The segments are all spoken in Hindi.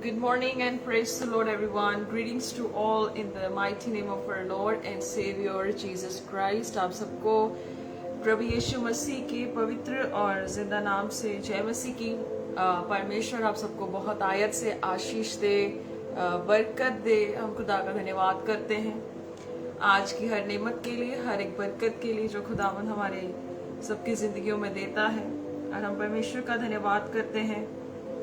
Good morning and praise the Lord, everyone. Greetings to all in the mighty name of our Lord and Savior Jesus Christ. आप सबको प्रभु यीशु मसीह के पवित्र और जिंदा नाम से जय मसीह की। परमेश्वर आप सबको बहुत आयत से आशीष दे, बरकत दे। हम खुदा का धन्यवाद करते हैं आज की हर नेमत के लिए, हर एक बरकत के लिए जो खुदावन हमारे सबकी जिंदगियों में देता है। और हम परमेश्वर का धन्यवाद करते हैं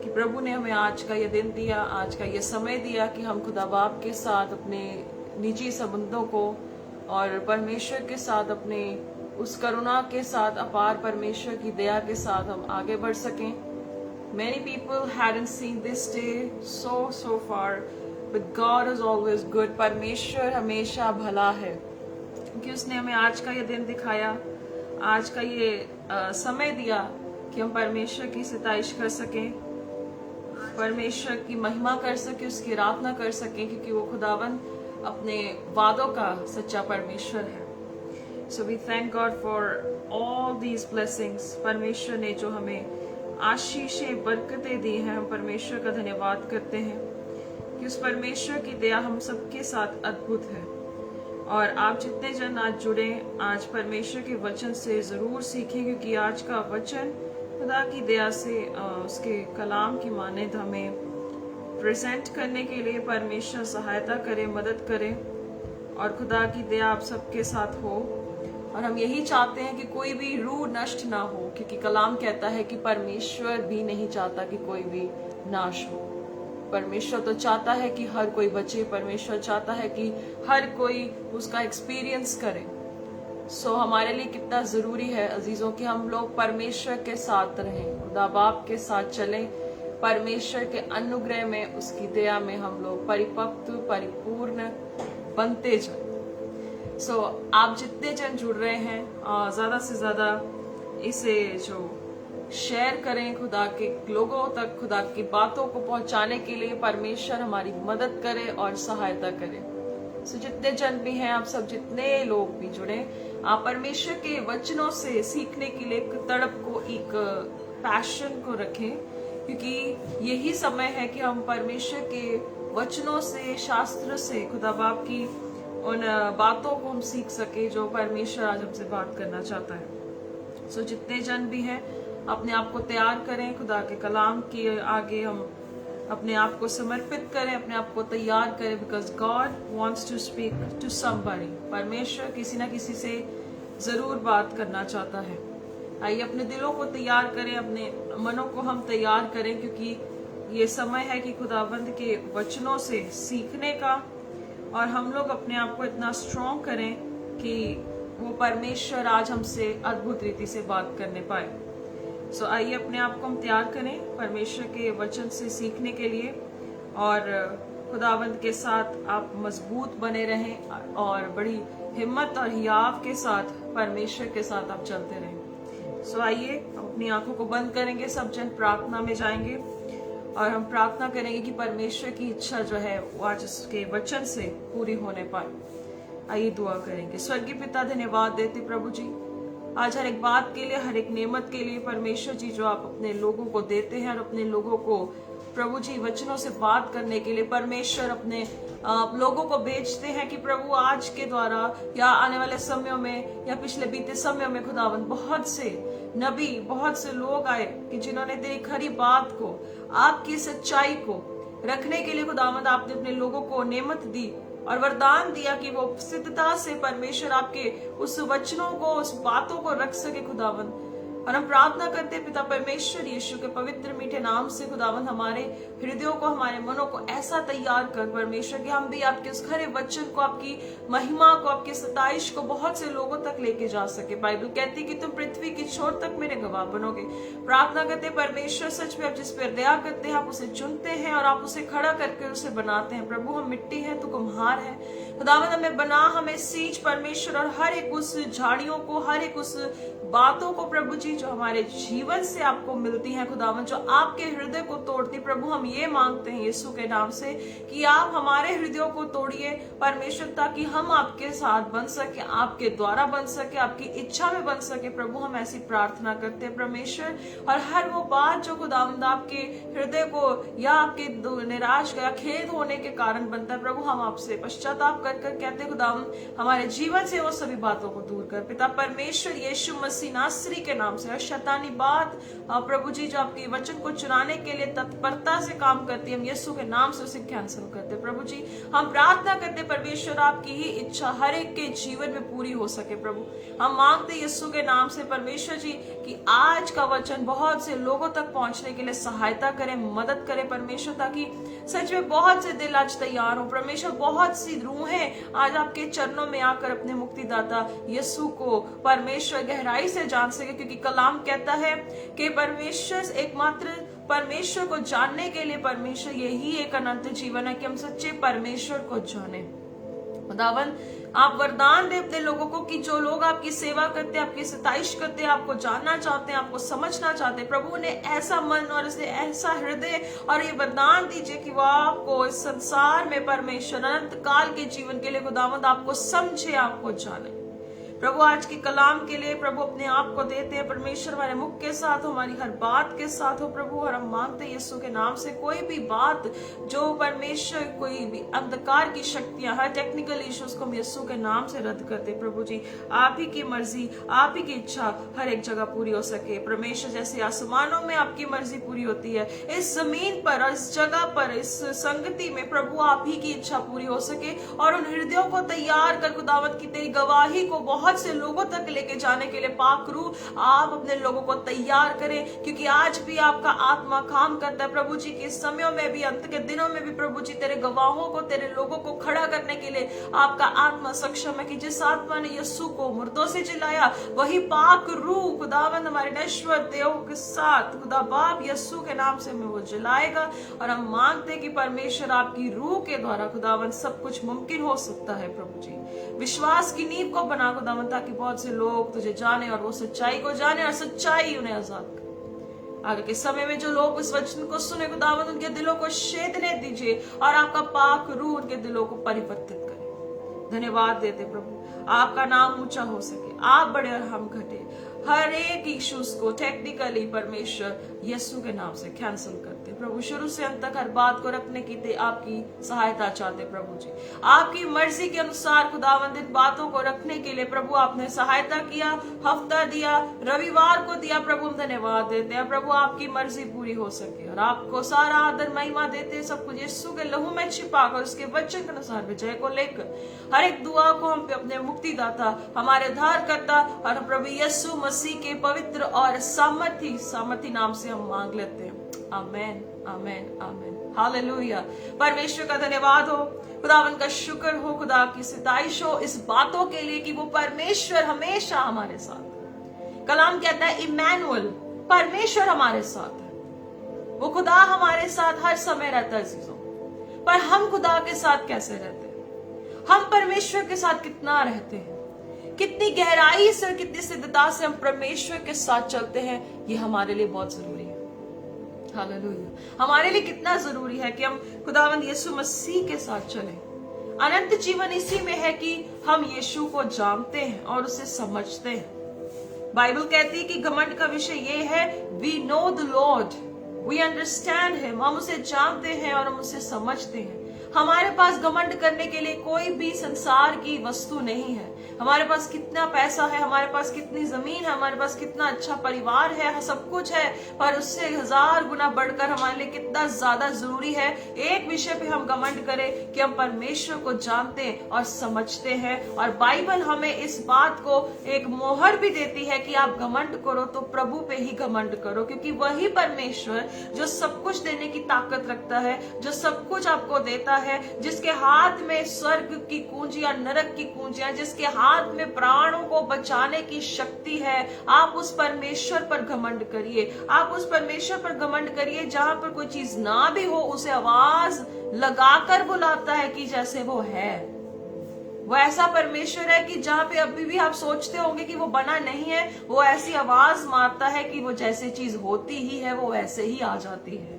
कि प्रभु ने हमें आज का ये दिन दिया, आज का ये समय दिया कि हम खुदा बाप के साथ अपने निजी संबंधों को और परमेश्वर के साथ अपने उस करुणा के साथ, अपार परमेश्वर की दया के साथ हम आगे बढ़ सकें। Many people hadn't seen this day so far, but God is always good. परमेश्वर हमेशा भला है क्योंकि उसने हमें आज का ये दिन दिखाया, आज का ये समय दिया कि हम परमेश्वर की सताइश कर सकें, परमेश्वर की महिमा कर सके, उसकी आराधना कर सके, क्योंकि वो खुदावन अपने वादों का सच्चा परमेश्वर है। So we thank God for all these blessings. परमेश्वर ने जो हमें आशीषें, बरकतें दी हैं, हम परमेश्वर का धन्यवाद करते हैं कि उस परमेश्वर की दया हम सबके साथ अद्भुत है। और आप जितने जन आज जुड़े, आज परमेश्वर के वचन से जरूर सीखें, क्योंकि आज का वचन खुदा की दया से उसके कलाम की मानद हमें प्रेजेंट करने के लिए परमेश्वर सहायता करे, मदद करे। और खुदा की दया आप सबके साथ हो। और हम यही चाहते हैं कि कोई भी रूह नष्ट ना हो, क्योंकि कलाम कहता है कि परमेश्वर भी नहीं चाहता कि कोई भी नाश हो। परमेश्वर तो चाहता है कि हर कोई बचे, परमेश्वर चाहता है कि हर कोई उसका एक्सपीरियंस करे। सो हमारे लिए कितना जरूरी है अजीजों कि हम लोग परमेश्वर के साथ रहें, खुदा बाप के साथ चलें, परमेश्वर के अनुग्रह में, उसकी दया में हम लोग परिपक्व, परिपूर्ण बनते जाएं। सो आप जितने जन जुड़ रहे हैं, ज्यादा से ज्यादा इसे जो शेयर करें, खुदा के लोगों तक खुदा की बातों को पहुंचाने के लिए परमेश्वर हमारी मदद करे और सहायता करे। सो जितने जन भी हैं, आप सब जितने लोग भी जुड़े, आप परमेश्वर के वचनों से सीखने के लिए एक तड़प को, एक पैशन को रखें, क्योंकि यही समय है कि हम परमेश्वर के वचनों से, शास्त्र से, खुदा बाप की उन बातों को हम सीख सके जो परमेश्वर आज हमसे बात करना चाहता है। सो जितने जन भी हैं, अपने आप को तैयार करें, खुदा के कलाम के आगे हम अपने आप को समर्पित करें, अपने आप को तैयार करें, because God wants to speak to somebody. परमेश्वर किसी ना किसी से जरूर बात करना चाहता है। आइए अपने दिलों को तैयार करें, अपने मनों को हम तैयार करें, क्योंकि ये समय है कि खुदाबंद के वचनों से सीखने का, और हम लोग अपने आप को इतना स्ट्रॉन्ग करें कि वो परमेश्वर आज हमसे अद्भुत रीति से बात करने पाए। सो आइए अपने आप को हम तैयार करें परमेश्वर के वचन से सीखने के लिए, और खुदावंद के साथ आप मजबूत बने रहें और बड़ी हिम्मत और हियाव के साथ परमेश्वर के साथ आप चलते रहें। सो आइए अपनी आंखों को बंद करेंगे, सब जन प्रार्थना में जाएंगे और हम प्रार्थना करेंगे कि परमेश्वर की इच्छा जो है वो आज उसके वचन से पूरी होने पाए। आइए दुआ करेंगे। स्वर्गीय पिता, धन्यवाद देते प्रभु जी आज हर एक बात के लिए, हर एक नेमत के लिए परमेश्वर जी, जो आप अपने लोगों को देते हैं और अपने लोगों को प्रभु जी वचनों से बात करने के लिए परमेश्वर अपने लोगों को भेजते हैं कि प्रभु आज के द्वारा या आने वाले समयों में या पिछले बीते समयों में खुदावंद बहुत से नबी, बहुत से लोग आए कि जिन्होंने तेरी खरी बात को, आपकी सच्चाई को रखने के लिए खुदावंद आपने अपने लोगों को नेमत दी और वरदान दिया कि वो सिद्धता से परमेश्वर आपके उस वचनों को, उस बातों को रख सके खुदावंद। और हम प्रार्थना करते पिता परमेश्वर यीशु के पवित्र मीठे नाम से खुदावंद हमारे हृदयों को, हमारे मनों को ऐसा तैयार कर परमेश्वर कि हम भी आपके उस खरे वचन को, आपकी महिमा को, आपकी सताइश को बहुत से लोगों तक लेके जा सके। बाइबल कहती कि तुम पृथ्वी की छोर तक मेरे गवाह बनोगे। प्रार्थना करते परमेश्वर सच में आप जिस पर दया करते हैं, आप उसे चुनते हैं और आप उसे खड़ा करके उसे बनाते हैं। प्रभु हम मिट्टी है, तू कुम्हार है। खुदावंद हमें बना, हमें सींच परमेश्वर, और हर एक उस झाड़ियों को, हर एक उस बातों को प्रभु जी जो हमारे जीवन से आपको मिलती हैं खुदावन, जो आपके हृदय को तोड़ती, प्रभु हम ये मांगते हैं यीशु के नाम से कि आप हमारे हृदयों को तोड़िए परमेश्वर, ताकि हम आपके साथ बन सके, आपके द्वारा बन सके, आपकी इच्छा में बन सके। प्रभु हम ऐसी प्रार्थना करते हैं परमेश्वर, और हर वो बात जो खुदावंद आपके हृदय को या आपके निराश या खेद होने के कारण बनता है, प्रभु हम आपसे पश्चाताप कर कर कहते हैं खुदावंद हमारे जीवन से वो सभी बातों को दूर कर। पिता परमेश्वर यीशु मसीह नासरी के नाम से हर शैतानी बात प्रभु जी जो आपके वचन को चुराने के लिए तत्परता से काम करती है, हम यीशु के नाम से उसे कैंसिल करते हैं। प्रभु जी हम प्रार्थना करते परमेश्वर आपकी ही इच्छा हर एक के जीवन में पूरी हो सके। प्रभु हम मांगते यीशु के नाम से परमेश्वर जी कि आज का वचन बहुत से लोगों तक पहुंचने के लिए सहायता करें, मदद करें परमेश्वर, ताकि सच में बहुत से दिल आज तैयार हो परमेश्वर, बहुत सी रूहें आज आपके चरणों में आकर अपने मुक्तिदाता यीशु को परमेश्वर गहराई से जान सके, क्योंकि कलाम कहता है कि परमेश्वर एकमात्र परमेश्वर को जानने के लिए परमेश्वर यही एक अनंत जीवन है कि हम सच्चे परमेश्वर को जाने। खुदावन आप वरदान दे अपने लोगों को कि जो लोग आपकी सेवा करते हैं, आपकी सताइश करते हैं, आपको जानना चाहते हैं, आपको समझना चाहते हैं, प्रभु ने ऐसा मन और ऐसा हृदय और ये वरदान दीजिए कि वो आपको इस संसार में परमेश्वर अनंत काल के जीवन के लिए खुदावंद आपको समझे, आपको जाने। प्रभु आज की कलाम के लिए प्रभु अपने आप को देते हैं परमेश्वर, हमारे मुख के साथ हो, हमारी हर बात के साथ हो प्रभु, और हम मांगते हैं यीशु के नाम से कोई भी बात जो परमेश्वर कोई भी अंधकार की शक्तियां, हर टेक्निकल इश्यूज को हम यीशु के नाम से रद्द करते प्रभु जी। आप ही की मर्जी, आप ही की इच्छा हर एक जगह पूरी हो सके परमेश्वर, जैसे आसमानों में आपकी मर्जी पूरी होती है, इस जमीन पर और इस जगह पर इस संगति में प्रभु आप ही की इच्छा पूरी हो सके, और उन हृदयों को तैयार कर खुदावत की तेरी गवाही को बहुत से लोगों तक लेके जाने के लिए पाक रूह आप अपने लोगों को तैयार करें, क्योंकि आज भी आपका आत्मा काम करता है प्रभु जी, के समयों में भी, अंत के दिनों में भी प्रभु जी तेरे गवाहों को, तेरे लोगों को खड़ा करने के लिए आपका आत्मा सक्षम है। कि जिस आत्मा ने यीशु को मुर्दों से जिलाया, वही पाक रूह खुदावंद हमारे नश्वर देव के साथ खुदा बाप यीशु के नाम से हमें वो जिलाएगा, और हम मांगते कि परमेश्वर आपकी रूह के द्वारा खुदावंद सब कुछ मुमकिन हो सकता है। प्रभु जी विश्वास की नींव को बना खुदावंद, ताकि बहुत से लोग तुझे जाने और वो सच्चाई को जाने और सच्चाई उन्हें आजाद करे। आगे के समय में जो लोग इस वचन को सुने खुदावंद उनके दिलों को छेदने दीजिए, और आपका पाक रूह उनके दिलों को परिवर्तित करे। धन्यवाद देते प्रभु, आपका नाम ऊंचा हो सके, आप बड़े और हम घटे, हर एक इश्यूज को टेक्निकली परमेश्वर यीशु के नाम से कैंसिल करते प्रभु। शुरू से अंत तक हर बात को रखने की आपकी सहायता चाहते प्रभु जी, आपकी मर्जी के अनुसार खुदावंदित बातों को रखने के लिए प्रभु आपने सहायता किया, हफ्ता दिया, रविवार को दिया प्रभु, हम धन्यवाद देते हैं प्रभु, आपकी मर्जी पूरी हो सके, और आपको सारा आदर महिमा देते हैं, सब कुछ यीशु के लहू में छिपाकर उसके वचन के अनुसार विजय को लेकर हर एक दुआ को हम पे अपने मुक्तिदाता, हमारे उद्धारकर्ता और प्रभु यीशु मसीह के पवित्र और सामर्थी नाम से हम मांग लेते हैं। आमेन, आमेन, आमेन, हालेलुया। परमेश्वर का धन्यवाद हो, खुदावन का शुक्र हो, खुदा की सिताइश हो इस बातों के लिए कि वो परमेश्वर हमेशा हमारे साथ। कलाम कहता है इमैनुअल, परमेश्वर हमारे साथ है। वो खुदा हमारे साथ हर समय रहता है चीजों, पर हम खुदा के साथ कैसे रहते हैं, हम परमेश्वर के साथ कितना रहते हैं, कितनी गहराई से, कितनी सिद्धता से हम परमेश्वर के साथ चलते हैं, ये हमारे लिए बहुत जरूरी है। हालेलुया। हमारे लिए कितना जरूरी है कि हम खुदावंद यीशु मसीह के साथ चलें। अनंत जीवन इसी में है कि हम यीशु को जानते हैं और उसे समझते हैं। बाइबल कहती है कि घमंड का विषय ये है, we know the Lord, we understand him, हम उसे जानते हैं और हम उसे समझते हैं। हमारे पास घमंड करने के लिए कोई भी संसार की वस्तु नहीं है। हमारे पास कितना पैसा है, हमारे पास कितनी जमीन है, हमारे पास कितना अच्छा परिवार है, सब कुछ है, पर उससे 1000 गुना बढ़कर हमारे लिए कितना ज्यादा जरूरी है एक विषय पे हम घमंड करें कि हम परमेश्वर को जानते और समझते हैं। और बाइबल हमें इस बात को एक मोहर भी देती है कि आप घमंड करो तो प्रभु पे ही घमंड करो, क्योंकि वही परमेश्वर जो सब कुछ देने की ताकत रखता है, जो सब कुछ आपको देता है, जिसके हाथ में स्वर्ग की कुंजियां, नरक की कुंजियां, जिसके हाथ में प्राणों को बचाने की शक्ति है, आप उस परमेश्वर पर घमंड करिए। आप उस परमेश्वर पर घमंड करिए जहां पर कोई चीज ना भी हो, उसे आवाज लगाकर बुलाता है कि जैसे वो है। वो ऐसा परमेश्वर है कि जहां पे अभी भी आप सोचते होंगे कि वो बना नहीं है, वो ऐसी आवाज मारता है कि वो जैसे चीज होती ही है वो वैसे ही आ जाती है।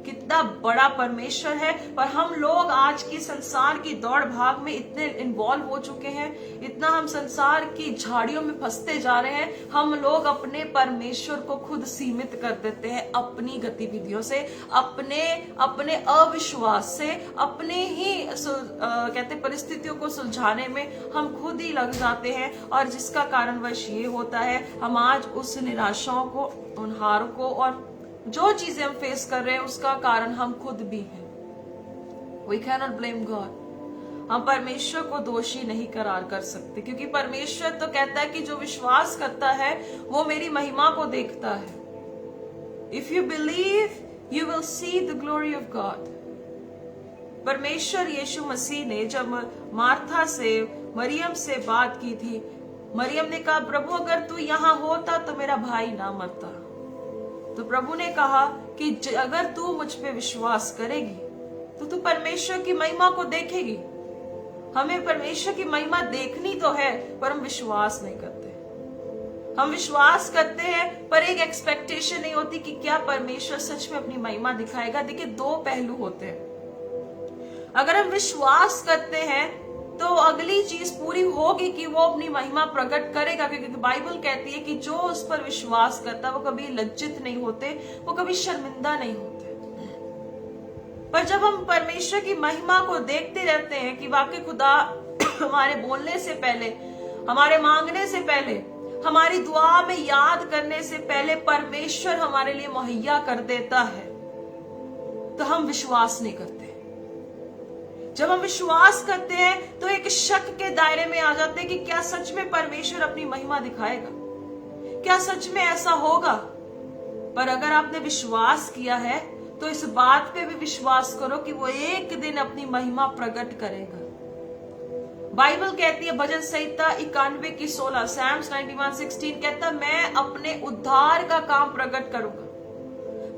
कितना बड़ा परमेश्वर है। पर हम लोग आज की संसार की दौड़ भाग में इतने इन्वॉल्व हो चुके हैं, इतना हम संसार की झाड़ियों में फंसते जा रहे हैं, हम लोग अपने परमेश्वर को खुद सीमित कर देते हैं अपनी गतिविधियों से, अपने अविश्वास से, अपने ही कहते परिस्थितियों को सुलझाने में हम खुद ही लग जाते हैं। और जिसका कारणवश ये होता है, हम आज उस निराशाओं को, उन हारों को और जो चीजें हम फेस कर रहे हैं उसका कारण हम खुद भी हैं। We cannot blame God। हम परमेश्वर को दोषी नहीं करार कर सकते, क्योंकि परमेश्वर तो कहता है कि जो विश्वास करता है वो मेरी महिमा को देखता है। If you believe, you will see the glory of God। परमेश्वर यीशु मसीह ने जब मार्था से, मरियम से बात की थी, मरियम ने कहा, प्रभु अगर तू यहाँ होता तो मेरा भाई ना मरता। तो प्रभु ने कहा कि अगर तू मुझ पे विश्वास करेगी तो तू परमेश्वर की महिमा को देखेगी। हमें परमेश्वर की महिमा देखनी तो है, पर हम विश्वास नहीं करते। हम विश्वास करते हैं पर एक एक्सपेक्टेशन नहीं होती कि क्या परमेश्वर सच में अपनी महिमा दिखाएगा। देखिए, दो पहलू होते हैं। अगर हम विश्वास करते हैं तो अगली चीज पूरी होगी कि वो अपनी महिमा प्रकट करेगा, क्योंकि बाइबल कहती है कि जो उस पर विश्वास करता वो कभी लज्जित नहीं होते, वो कभी शर्मिंदा नहीं होते। पर जब हम परमेश्वर की महिमा को देखते रहते हैं कि वाकई खुदा हमारे बोलने से पहले, हमारे मांगने से पहले, हमारी दुआ में याद करने से पहले परमेश्वर हमारे लिए मुहैया कर देता है, तो हम विश्वास नहीं करते। जब हम विश्वास करते हैं तो एक शक के दायरे में आ जाते हैं कि क्या सच में परमेश्वर अपनी महिमा दिखाएगा, क्या सच में ऐसा होगा। पर अगर आपने विश्वास किया है तो इस बात पे भी विश्वास करो कि वो एक दिन अपनी महिमा प्रकट करेगा। बाइबल कहती है, भजन संहिता 91 की 16, Psalms 91:16 कहता, मैं अपने उद्धार का काम प्रकट करूंगा,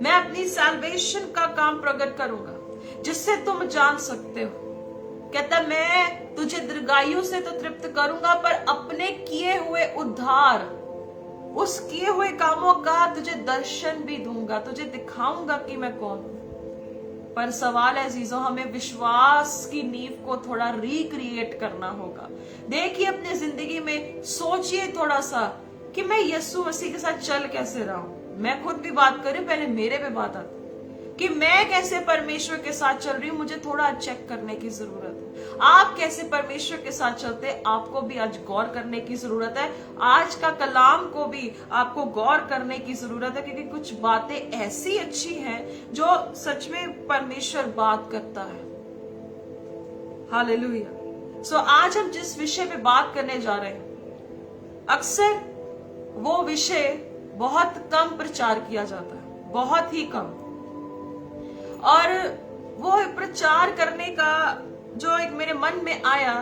मैं अपनी सैल्वेशन का काम प्रकट करूंगा, जिससे तुम जान सकते हो। कहता, मैं तुझे दीर्घायु से तो तृप्त करूंगा, पर अपने किए हुए उद्धार, उस किए हुए कामों का तुझे दर्शन भी दूंगा, तुझे दिखाऊंगा कि मैं कौन हूं। पर सवाल है अजीजों, हमें विश्वास की नींव को थोड़ा रिक्रिएट करना होगा। देखिए अपनी जिंदगी में, सोचिए थोड़ा सा कि मैं यीशु मसीह के साथ चल कैसे रहा हूं। मैं खुद भी बात करूं, पहले मेरे पे बात आती कि मैं कैसे परमेश्वर के साथ चल रही हूं, मुझे थोड़ा चेक करने की जरूरत है। आप कैसे परमेश्वर के साथ चलते हैं, आपको भी आज गौर करने की जरूरत है। आज का कलाम को भी आपको गौर करने की जरूरत है, क्योंकि कुछ बातें ऐसी अच्छी हैं जो सच में परमेश्वर बात करता है। हालेलुया। सो आज हम जिस विषय पे बात करने जा रहे हैं, अक्सर वो विषय बहुत कम प्रचार किया जाता है, बहुत ही कम। और वो प्रचार करने का जो एक मेरे मन में आया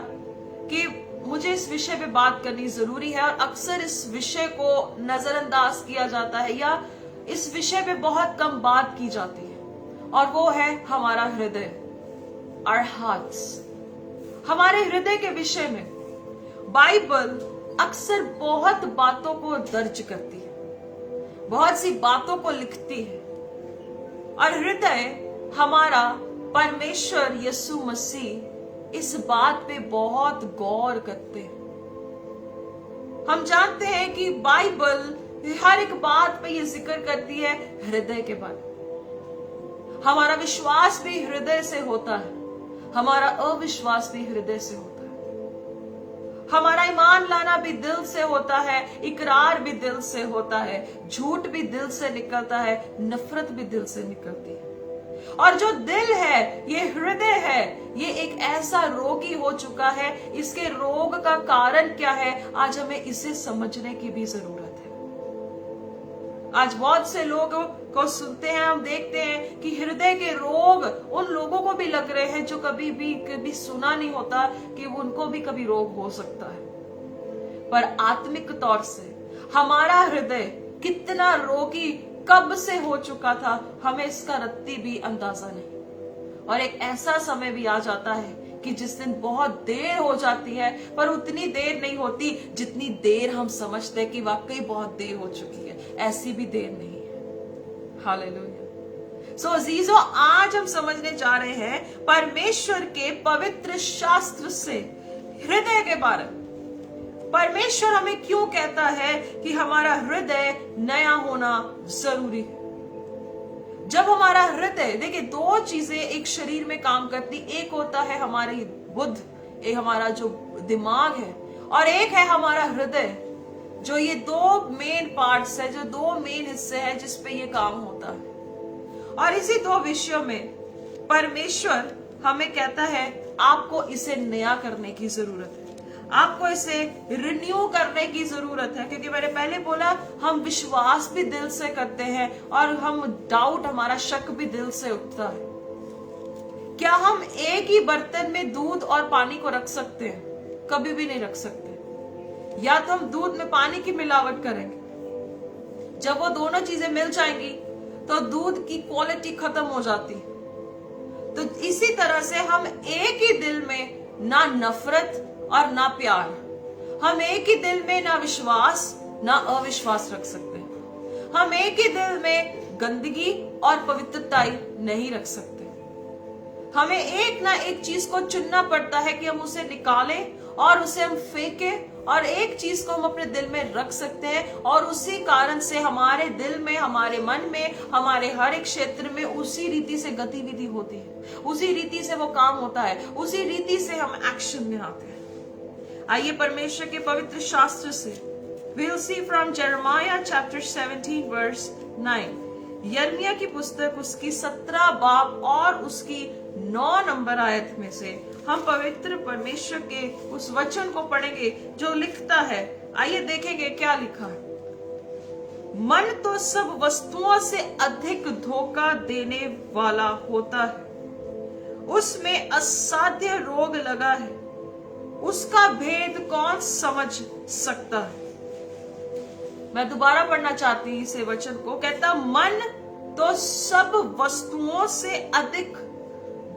कि मुझे इस विषय पे बात करनी जरूरी है, और अक्सर इस विषय को नजरअंदाज किया जाता है या इस विषय पे बहुत कम बात की जाती है, और वो है हमारा हृदय, our hearts। हमारे हृदय के विषय में बाइबल अक्सर बहुत बातों को दर्ज करती है, बहुत सी बातों को लिखती है, और हृदय हमारा परमेश्वर यीशु मसीह इस बात पे बहुत गौर करते हैं। हम जानते हैं कि बाइबल हर एक बात पे ये जिक्र करती है हृदय के बारे। हमारा विश्वास भी हृदय से होता है, हमारा अविश्वास भी हृदय से होता है, हमारा ईमान लाना भी दिल से होता है, इकरार भी दिल से होता है, झूठ भी दिल से निकलता है, नफरत भी दिल से निकलती है। और जो दिल है, ये हृदय है, ये एक ऐसा रोगी हो चुका है। इसके रोग का कारण क्या है, आज हमें इसे समझने की भी जरूरत है। आज बहुत से लोगों को सुनते हैं, हम देखते हैं कि हृदय के रोग उन लोगों को भी लग रहे हैं जो कभी सुना नहीं होता कि उनको भी कभी रोग हो सकता है। पर आत्मिक तौर से हमारा हृदय कितना रोगी कब से हो चुका था, हमें इसका रत्ती भी अंदाजा नहीं। और एक ऐसा समय भी आ जाता है कि जिस दिन बहुत देर हो जाती है, पर उतनी देर नहीं होती जितनी देर हम समझते हैं कि वाकई बहुत देर हो चुकी है। ऐसी भी देर नहीं है। हालेलुया। सो अजीजों, आज हम समझने जा रहे हैं परमेश्वर के पवित्र शास्त्र से हृदय के बारे में। परमेश्वर हमें क्यों कहता है कि हमारा हृदय नया होना जरूरी है। जब हमारा हृदय, देखिए, दो चीजें एक शरीर में काम करती, एक होता है हमारी बुद्ध, एक हमारा जो दिमाग है, और एक है हमारा हृदय, जो ये दो मेन पार्ट्स है, जो दो मेन हिस्से हैं जिस पे ये काम होता है। और इसी दो विषयों में परमेश्वर हमें कहता है आपको इसे नया करने की जरूरत है, आपको इसे रिन्यू करने की जरूरत है। क्योंकि मैंने पहले बोला, हम विश्वास भी दिल से करते हैं और हम डाउट, हमारा शक भी दिल से उठता है। क्या हम एक ही बर्तन में दूध और पानी को रख सकते हैं? कभी भी नहीं रख सकते। या तो हम दूध में पानी की मिलावट करेंगे, जब वो दोनों चीजें मिल जाएंगी तो दूध की क्वालिटी खत्म हो जाती। तो इसी तरह से हम एक ही दिल में ना नफरत और ना प्यार, हम एक ही दिल में ना विश्वास ना अविश्वास रख सकते। हम एक ही दिल में गंदगी और पवित्रता नहीं रख सकते। हमें एक ना एक चीज को चुनना पड़ता है कि हम उसे निकालें और उसे हम फेंकें, और एक चीज को हम अपने दिल में रख सकते हैं। और उसी कारण से हमारे दिल में, हमारे मन में, हमारे हर एक क्षेत्र में उसी रीति से गतिविधि होती है, उसी रीति से वो काम होता है, उसी रीति से हम एक्शन में आते हैं। आइए परमेश्वर के पवित्र शास्त्र से we'll see from Jeremiah chapter 17 verse 9, यिर्मयाह की पुस्तक उसकी 17 बाब और उसकी 9 नंबर आयत में से हम पवित्र परमेश्वर के उस वचन को पढ़ेंगे जो लिखता है। आइए देखेंगे क्या लिखा है। मन तो सब वस्तुओं से अधिक धोखा देने वाला होता है, उसमें असाध्य रोग लगा है, उसका भेद कौन समझ सकता है। मैं दोबारा पढ़ना चाहती हूँ इसे वचन को। कहता, मन तो सब वस्तुओं से अधिक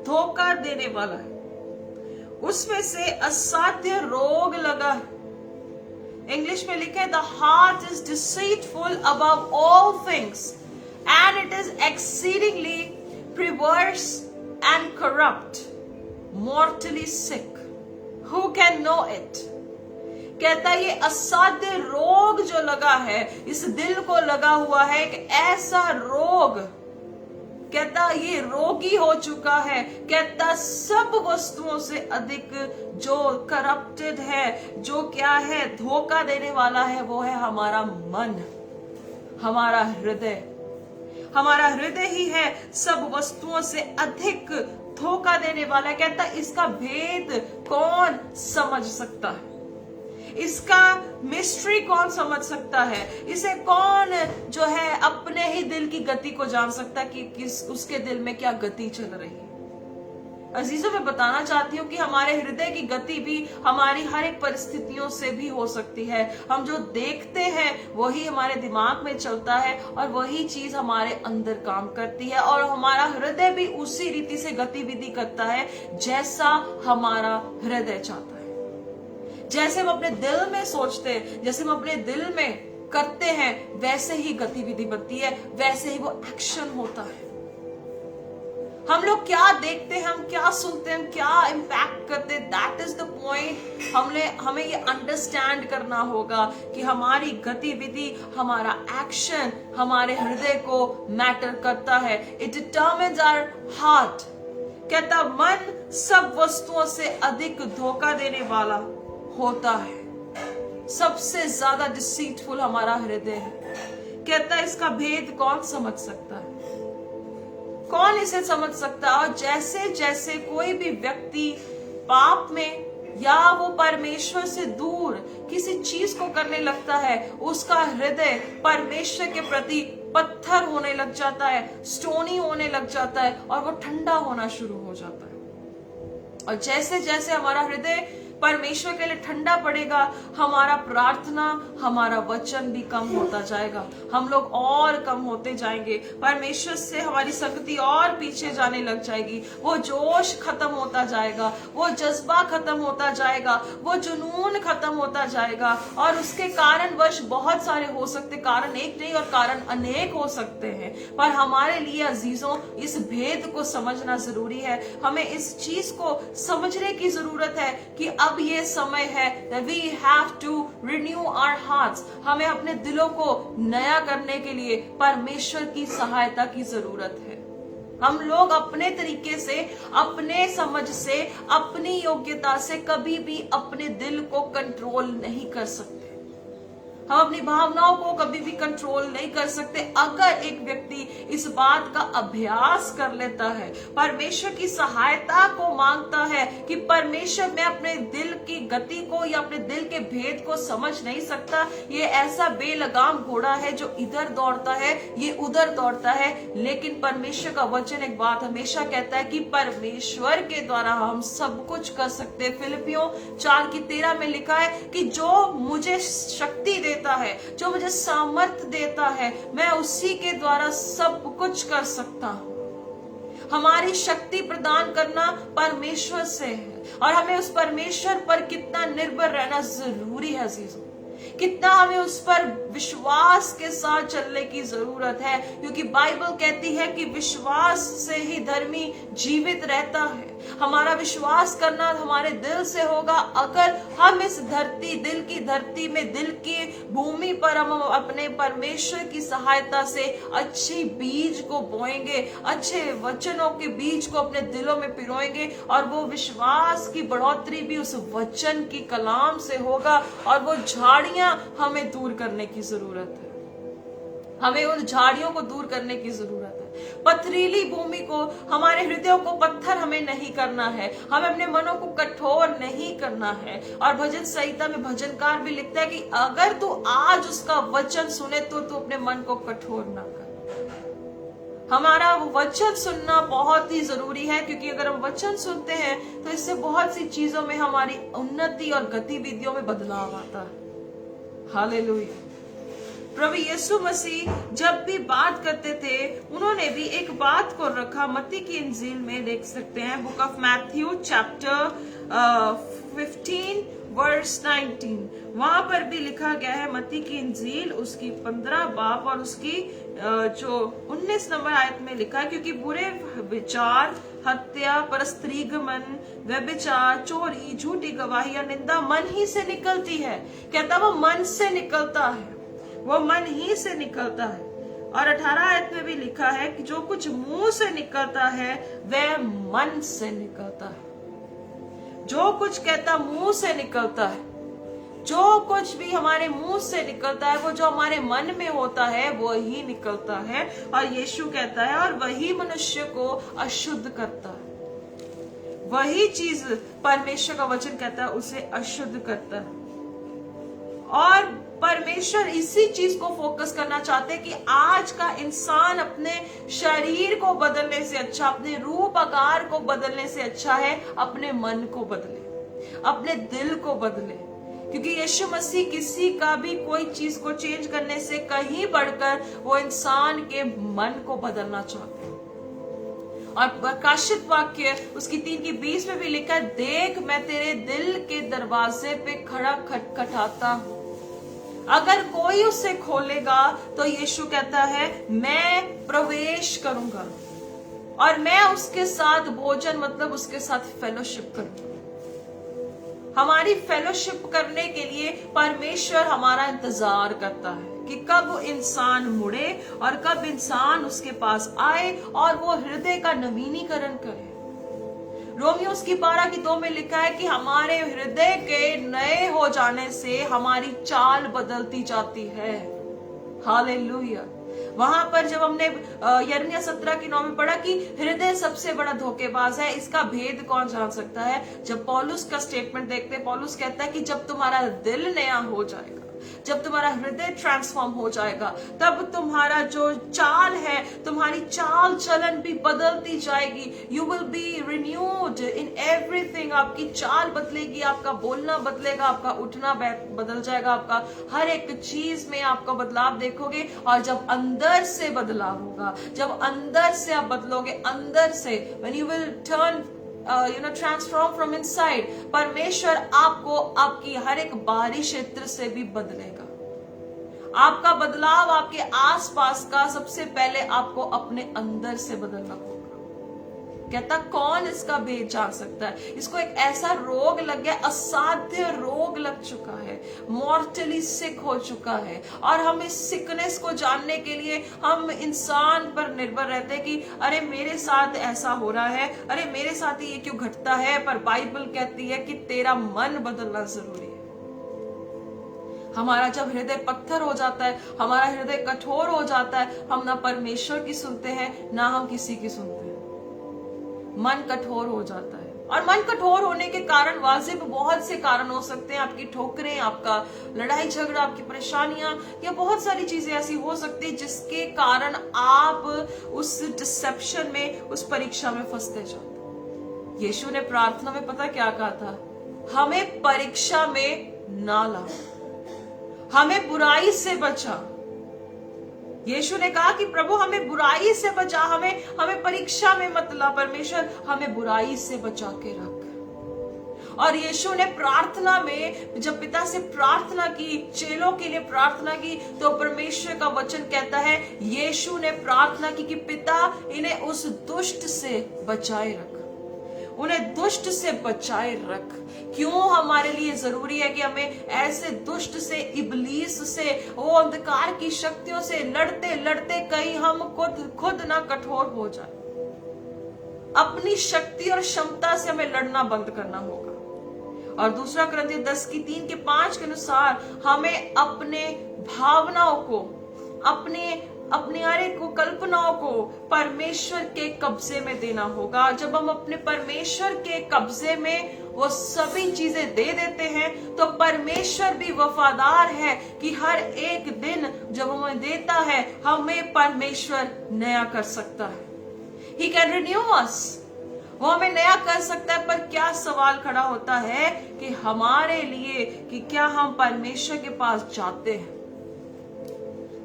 धोखा देने वाला है, उसमें से असाध्य रोग लगा है। इंग्लिश में लिखे, the heart is deceitful above all things and it is exceedingly perverse and corrupt, mortally sick. Who can know it? कहता ये असाध्य रोग जो लगा है, इस दिल को लगा हुआ है एक ऐसा रोग। कहता ये रोगी हो चुका है। कहता सब वस्तुओं से अधिक जो करप्टेड है, जो क्या है, धोखा देने वाला है, वो है हमारा मन, हमारा हृदय। हमारा हृदय ही है सब वस्तुओं से अधिक धोखा देने वाला है। कहता इसका भेद कौन समझ सकता है, इसका मिस्ट्री कौन समझ सकता है, इसे कौन जो है अपने ही दिल की गति को जान सकता है कि किस उसके दिल में क्या गति चल रही है। अजीजों, मैं बताना चाहती हूँ कि हमारे हृदय की गति भी हमारी हर एक परिस्थितियों से भी हो सकती है। हम जो देखते हैं वही हमारे दिमाग में चलता है और वही चीज हमारे अंदर काम करती है, और हमारा हृदय भी उसी रीति से गतिविधि करता है जैसा हमारा हृदय चाहता है। जैसे हम अपने दिल में सोचते हैं, जैसे हम अपने दिल में करते हैं, वैसे ही गतिविधि बनती है, वैसे ही वो एक्शन होता है। हम लोग क्या देखते हैं, हम क्या सुनते हैं, हम क्या इम्पैक्ट करते हैं, दैट इज द पॉइंट। हमें ये अंडरस्टैंड करना होगा कि हमारी गतिविधि, हमारा एक्शन हमारे हृदय को मैटर करता है। It determines our heart. कहता मन सब वस्तुओं से अधिक धोखा देने वाला होता है, सबसे ज्यादा डिसीटफुल हमारा हृदय है। कहता इसका भेद कौन समझ सकता है, कौन इसे समझ सकता है। और जैसे जैसे कोई भी व्यक्ति पाप में या वो परमेश्वर से दूर किसी चीज को करने लगता है, उसका हृदय परमेश्वर के प्रति पत्थर होने लग जाता है, स्टोनी होने लग जाता है, और वो ठंडा होना शुरू हो जाता है। और जैसे जैसे हमारा हृदय परमेश्वर के लिए ठंडा पड़ेगा, हमारा प्रार्थना, हमारा वचन भी कम होता जाएगा, हम लोग और कम होते जाएंगे, परमेश्वर से हमारी संगति और पीछे जाने लग जाएगी, वो जोश खत्म होता जाएगा, वो जज्बा खत्म होता जाएगा, वो जुनून खत्म होता जाएगा। और उसके कारणवश बहुत सारे हो सकते, कारण एक नहीं और कारण अनेक हो सकते हैं, पर हमारे लिए अजीजों इस भेद को समझना जरूरी है। हमें इस चीज को समझने की जरूरत है कि अब ये समय है, we have to renew our hearts, हमें अपने दिलों को नया करने के लिए परमेश्वर की सहायता की जरूरत है। हम लोग अपने तरीके से, अपने समझ से, अपनी योग्यता से कभी भी अपने दिल को कंट्रोल नहीं कर सकते, हम अपनी भावनाओं को कभी भी कंट्रोल नहीं कर सकते। अगर एक व्यक्ति इस बात का अभ्यास कर लेता है, परमेश्वर की सहायता को मांगता है कि परमेश्वर, मैं अपने दिल की गति को या अपने दिल के भेद को समझ नहीं सकता, ये ऐसा बेलगाम घोड़ा है जो इधर दौड़ता है, ये उधर दौड़ता है, लेकिन परमेश्वर का वचन एक बात हमेशा कहता है कि परमेश्वर के द्वारा हम सब कुछ कर सकते हैं। फिलिपियों 4:13 में लिखा है कि जो मुझे शक्ति देता है, जो मुझे सामर्थ देता है, मैं उसी के द्वारा सब कुछ कर सकता हूं। हमारी शक्ति प्रदान करना परमेश्वर से है, और हमें उस परमेश्वर पर कितना निर्भर रहना जरूरी है अजीजों, कितना हमें उस पर विश्वास के साथ चलने की जरूरत है, क्योंकि बाइबल कहती है कि विश्वास से ही धर्मी जीवित रहता है। हमारा विश्वास करना हमारे दिल से होगा। अगर हम इस धरती, दिल की धरती में, दिल की भूमि पर हम अपने परमेश्वर की सहायता से अच्छी बीज को बोएंगे, अच्छे वचनों के बीज को अपने दिलों में पिरोएंगे, और वो विश्वास की बढ़ोतरी भी उस वचन की कलाम से होगा, और वो झाड़ियां हमें दूर करने की जरूरत है, हमें उन झाड़ियों को दूर करने की जरूरत है। पथरीली भूमि को, हमारे हृदयों को पत्थर हमें नहीं करना है, हमें अपने मनों को कठोर नहीं करना है। और भजन संहिता में भजनकार भी लिखता है कि अगर तू आज उसका वचन सुने तो तू अपने मन को कठोर ना कर। हमारा वचन सुनना बहुत ही जरूरी है, क्योंकि अगर हम वचन सुनते हैं तो इससे बहुत सी चीजों में हमारी उन्नति और गतिविधियों में बदलाव आता है। हालेलुया। प्रभु यीशु मसीह जब भी बात करते थे, उन्होंने भी एक बात को रखा। मत्ती की इंजील में देख सकते हैं, book of Matthew chapter 15 verse 19, वहां पर भी लिखा गया है, मत्ती की इंजील उसकी 15 बाब और उसकी जो 19 नंबर आयत में लिखा है, क्योंकि बुरे विचार, हत्या, परस्त्रीगमन, व्यभिचार, चोरी, झूठी गवाही या निंदा मन ही से निकलती है। कहता वो मन से निकलता है, वो मन ही से निकलता है। और 18 आयत में भी लिखा है कि जो कुछ मुंह से निकलता है वह मन से निकलता है। जो कुछ कहता मुंह से निकलता है, जो कुछ भी हमारे मुंह से निकलता है, वो जो हमारे मन में होता है वो ही निकलता है। और यीशु कहता है, और वही मनुष्य को अशुद्ध करता है। वही चीज परमेश्वर का वचन कहता है उसे अशुद्ध करता है। और परमेश्वर इसी चीज को फोकस करना चाहते हैं कि आज का इंसान अपने शरीर को बदलने से अच्छा, अपने रूप आकार को बदलने से अच्छा है अपने मन को बदले, अपने दिल को बदले। क्योंकि यीशु मसीह किसी का भी कोई चीज को चेंज करने से कहीं बढ़कर वो इंसान के मन को बदलना चाहते हैं। और प्रकाशित वाक्य उसकी 3:20 में भी लिखा है, देख मैं तेरे दिल के दरवाजे पे खड़ा खटखटाता हूं, अगर कोई उसे खोलेगा तो यीशु कहता है मैं प्रवेश करूंगा और मैं उसके साथ भोजन, मतलब उसके साथ फेलोशिप करूंगा। हमारी फेलोशिप करने के लिए परमेश्वर हमारा इंतजार करता है कि कब इंसान मुड़े और कब इंसान उसके पास आए और वो हृदय का नवीनीकरण करे। रोमियो उसकी 12:2 में लिखा है कि हमारे हृदय के नए हो जाने से हमारी चाल बदलती जाती है। हालेलुया। वहां पर जब हमने यिर्मयाह 17:9 में पढ़ा कि हृदय सबसे बड़ा धोखेबाज है, इसका भेद कौन जान सकता है। जब पौलुस का स्टेटमेंट देखते हैं, पौलुस कहता है कि जब तुम्हारा दिल नया हो जाएगा, जब तुम्हारा हृदय ट्रांसफॉर्म हो जाएगा, तब तुम्हारा जो चाल है, तुम्हारी चाल चलन भी बदलती जाएगी। You will be renewed in everything. आपकी चाल बदलेगी, आपका बोलना बदलेगा, आपका उठना बदल जाएगा, आपका हर एक चीज में आपका बदलाव देखोगे। और जब अंदर से बदलाव होगा, जब अंदर से आप बदलोगे, अंदर से, when you will turn transform from inside, परमेश्वर आपको आपकी हर एक बाहरी क्षेत्र से भी बदलेगा। आपका बदलाव आपके आसपास का सबसे पहले आपको अपने अंदर से बदलना होगा। कहता कौन इसका भेद जान सकता है। इसको एक ऐसा रोग लग गया, असाध्य रोग लग चुका है, मॉर्टली सिक हो चुका है। और हम इस सिकनेस को जानने के लिए हम इंसान पर निर्भर रहते हैं कि अरे मेरे साथ ऐसा हो रहा है, अरे मेरे साथ ये क्यों घटता है। पर बाइबल कहती है कि तेरा मन बदलना जरूरी है। हमारा जब हृदय पत्थर हो जाता है, हमारा हृदय कठोर हो जाता है, हम ना परमेश्वर की सुनते हैं ना हम किसी की सुनते हैं। मन कठोर हो जाता है। और मन कठोर होने के कारण वाजिब बहुत से कारण हो सकते हैं। आपकी ठोकरें, आपका लड़ाई झगड़ा, आपकी परेशानियां, या बहुत सारी चीजें ऐसी हो सकती है जिसके कारण आप उस डिसेप्शन में, उस परीक्षा में फंसते जाते। यीशु ने प्रार्थना में पता क्या कहा था? हमें परीक्षा में ना ला, हमें बुराई से बचा। यीशु ने कहा कि प्रभु हमें बुराई से बचा, हमें परीक्षा में मत ला। परमेश्वर हमें बुराई से बचा के रख। और यीशु ने प्रार्थना में जब पिता से प्रार्थना की, चेलों के लिए प्रार्थना की, तो परमेश्वर का वचन कहता है, यीशु ने प्रार्थना की कि पिता इन्हें उस दुष्ट से बचाए रख, उन्हें दुष्ट से बचाए रख। क्यों हमारे लिए जरूरी है कि हमें ऐसे दुष्ट से, इब्लीस से, वो अंधकार की शक्तियों से लड़ते लड़ते कहीं हम खुद ना कठोर हो जाए। अपनी शक्ति और क्षमता से हमें लड़ना बंद करना होगा। और दूसरा कुरिन्थियों 10:3-5 के अनुसार हमें अपने भावनाओं को, अपने हर एक कल्पनाओं को परमेश्वर के कब्जे में देना होगा। जब हम अपने परमेश्वर के कब्जे में वो सभी चीजें दे देते हैं, तो परमेश्वर भी वफादार है कि हर एक दिन जब हमें देता है, हमें परमेश्वर नया कर सकता है। He can renew us, वो हमें नया कर सकता है। पर क्या सवाल खड़ा होता है कि हमारे लिए कि क्या हम परमेश्वर के पास जाते हैं।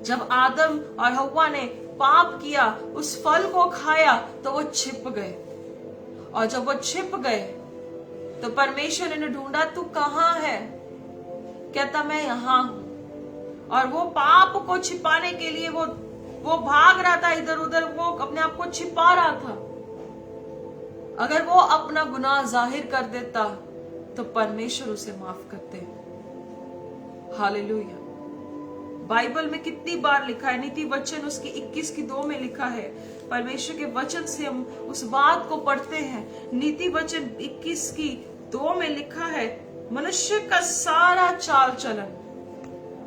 जब आदम और हव्वा ने पाप किया, उस फल को खाया, तो वो छिप गए। और जब वो छिप गए तो परमेश्वर ने ढूंढा, तू कहां है? कहता मैं यहां हूं। और वो पाप को छिपाने के लिए वो भाग रहा था इधर उधर, वो अपने आप को छिपा रहा था। अगर वो अपना गुनाह जाहिर कर देता तो परमेश्वर उसे माफ करते। हालेलुया। बाइबल में कितनी बार लिखा है, नीति वचन उसकी 21:2 में लिखा है। परमेश्वर के वचन से हम उस बात को पढ़ते हैं। नीति वचन 21:2 में लिखा है, मनुष्य का सारा चाल चलन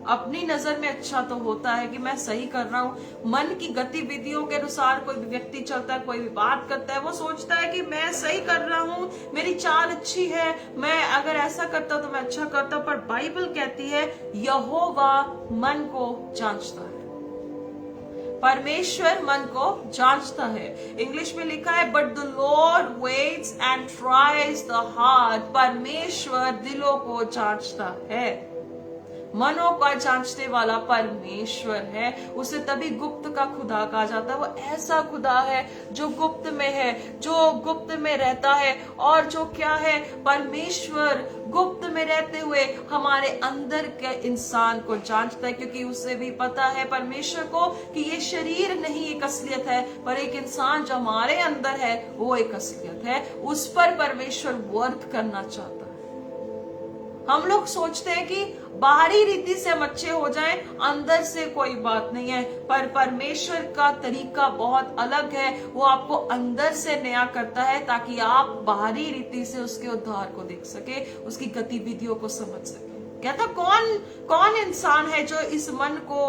अपनी नजर में अच्छा तो होता है कि मैं सही कर रहा हूं। मन की गतिविधियों के अनुसार कोई भी व्यक्ति चलता है, कोई भी बात करता है, वो सोचता है कि मैं सही कर रहा हूं, मेरी चाल अच्छी है, मैं अगर ऐसा करता तो मैं अच्छा करता। पर बाइबल कहती है यहोवा मन को जांचता है। परमेश्वर मन को जांचता है। इंग्लिश में लिखा है, but the Lord weighs and tries the heart. परमेश्वर दिलों को जांचता है। मनों का जांचने वाला परमेश्वर है। उसे तभी गुप्त का खुदा कहा जाता है। वो ऐसा खुदा है जो गुप्त में है, जो गुप्त में रहता है। और जो क्या है, परमेश्वर गुप्त में रहते हुए हमारे अंदर के इंसान को जांचता है, क्योंकि उसे भी पता है परमेश्वर को कि ये शरीर नहीं एक असलियत है, पर एक इंसान जो हमारे अंदर है वो एक असलियत है। उस पर परमेश्वर वर्क करना चाहता है। हम लोग सोचते हैं कि बाहरी रीति से हम अच्छे हो जाएं, अंदर से कोई बात नहीं है। पर परमेश्वर का तरीका बहुत अलग है। वो आपको अंदर से नया करता है ताकि आप बाहरी रीति से उसके उद्धार को देख सके, उसकी गतिविधियों को समझ सके। कहता कौन इंसान है जो इस मन को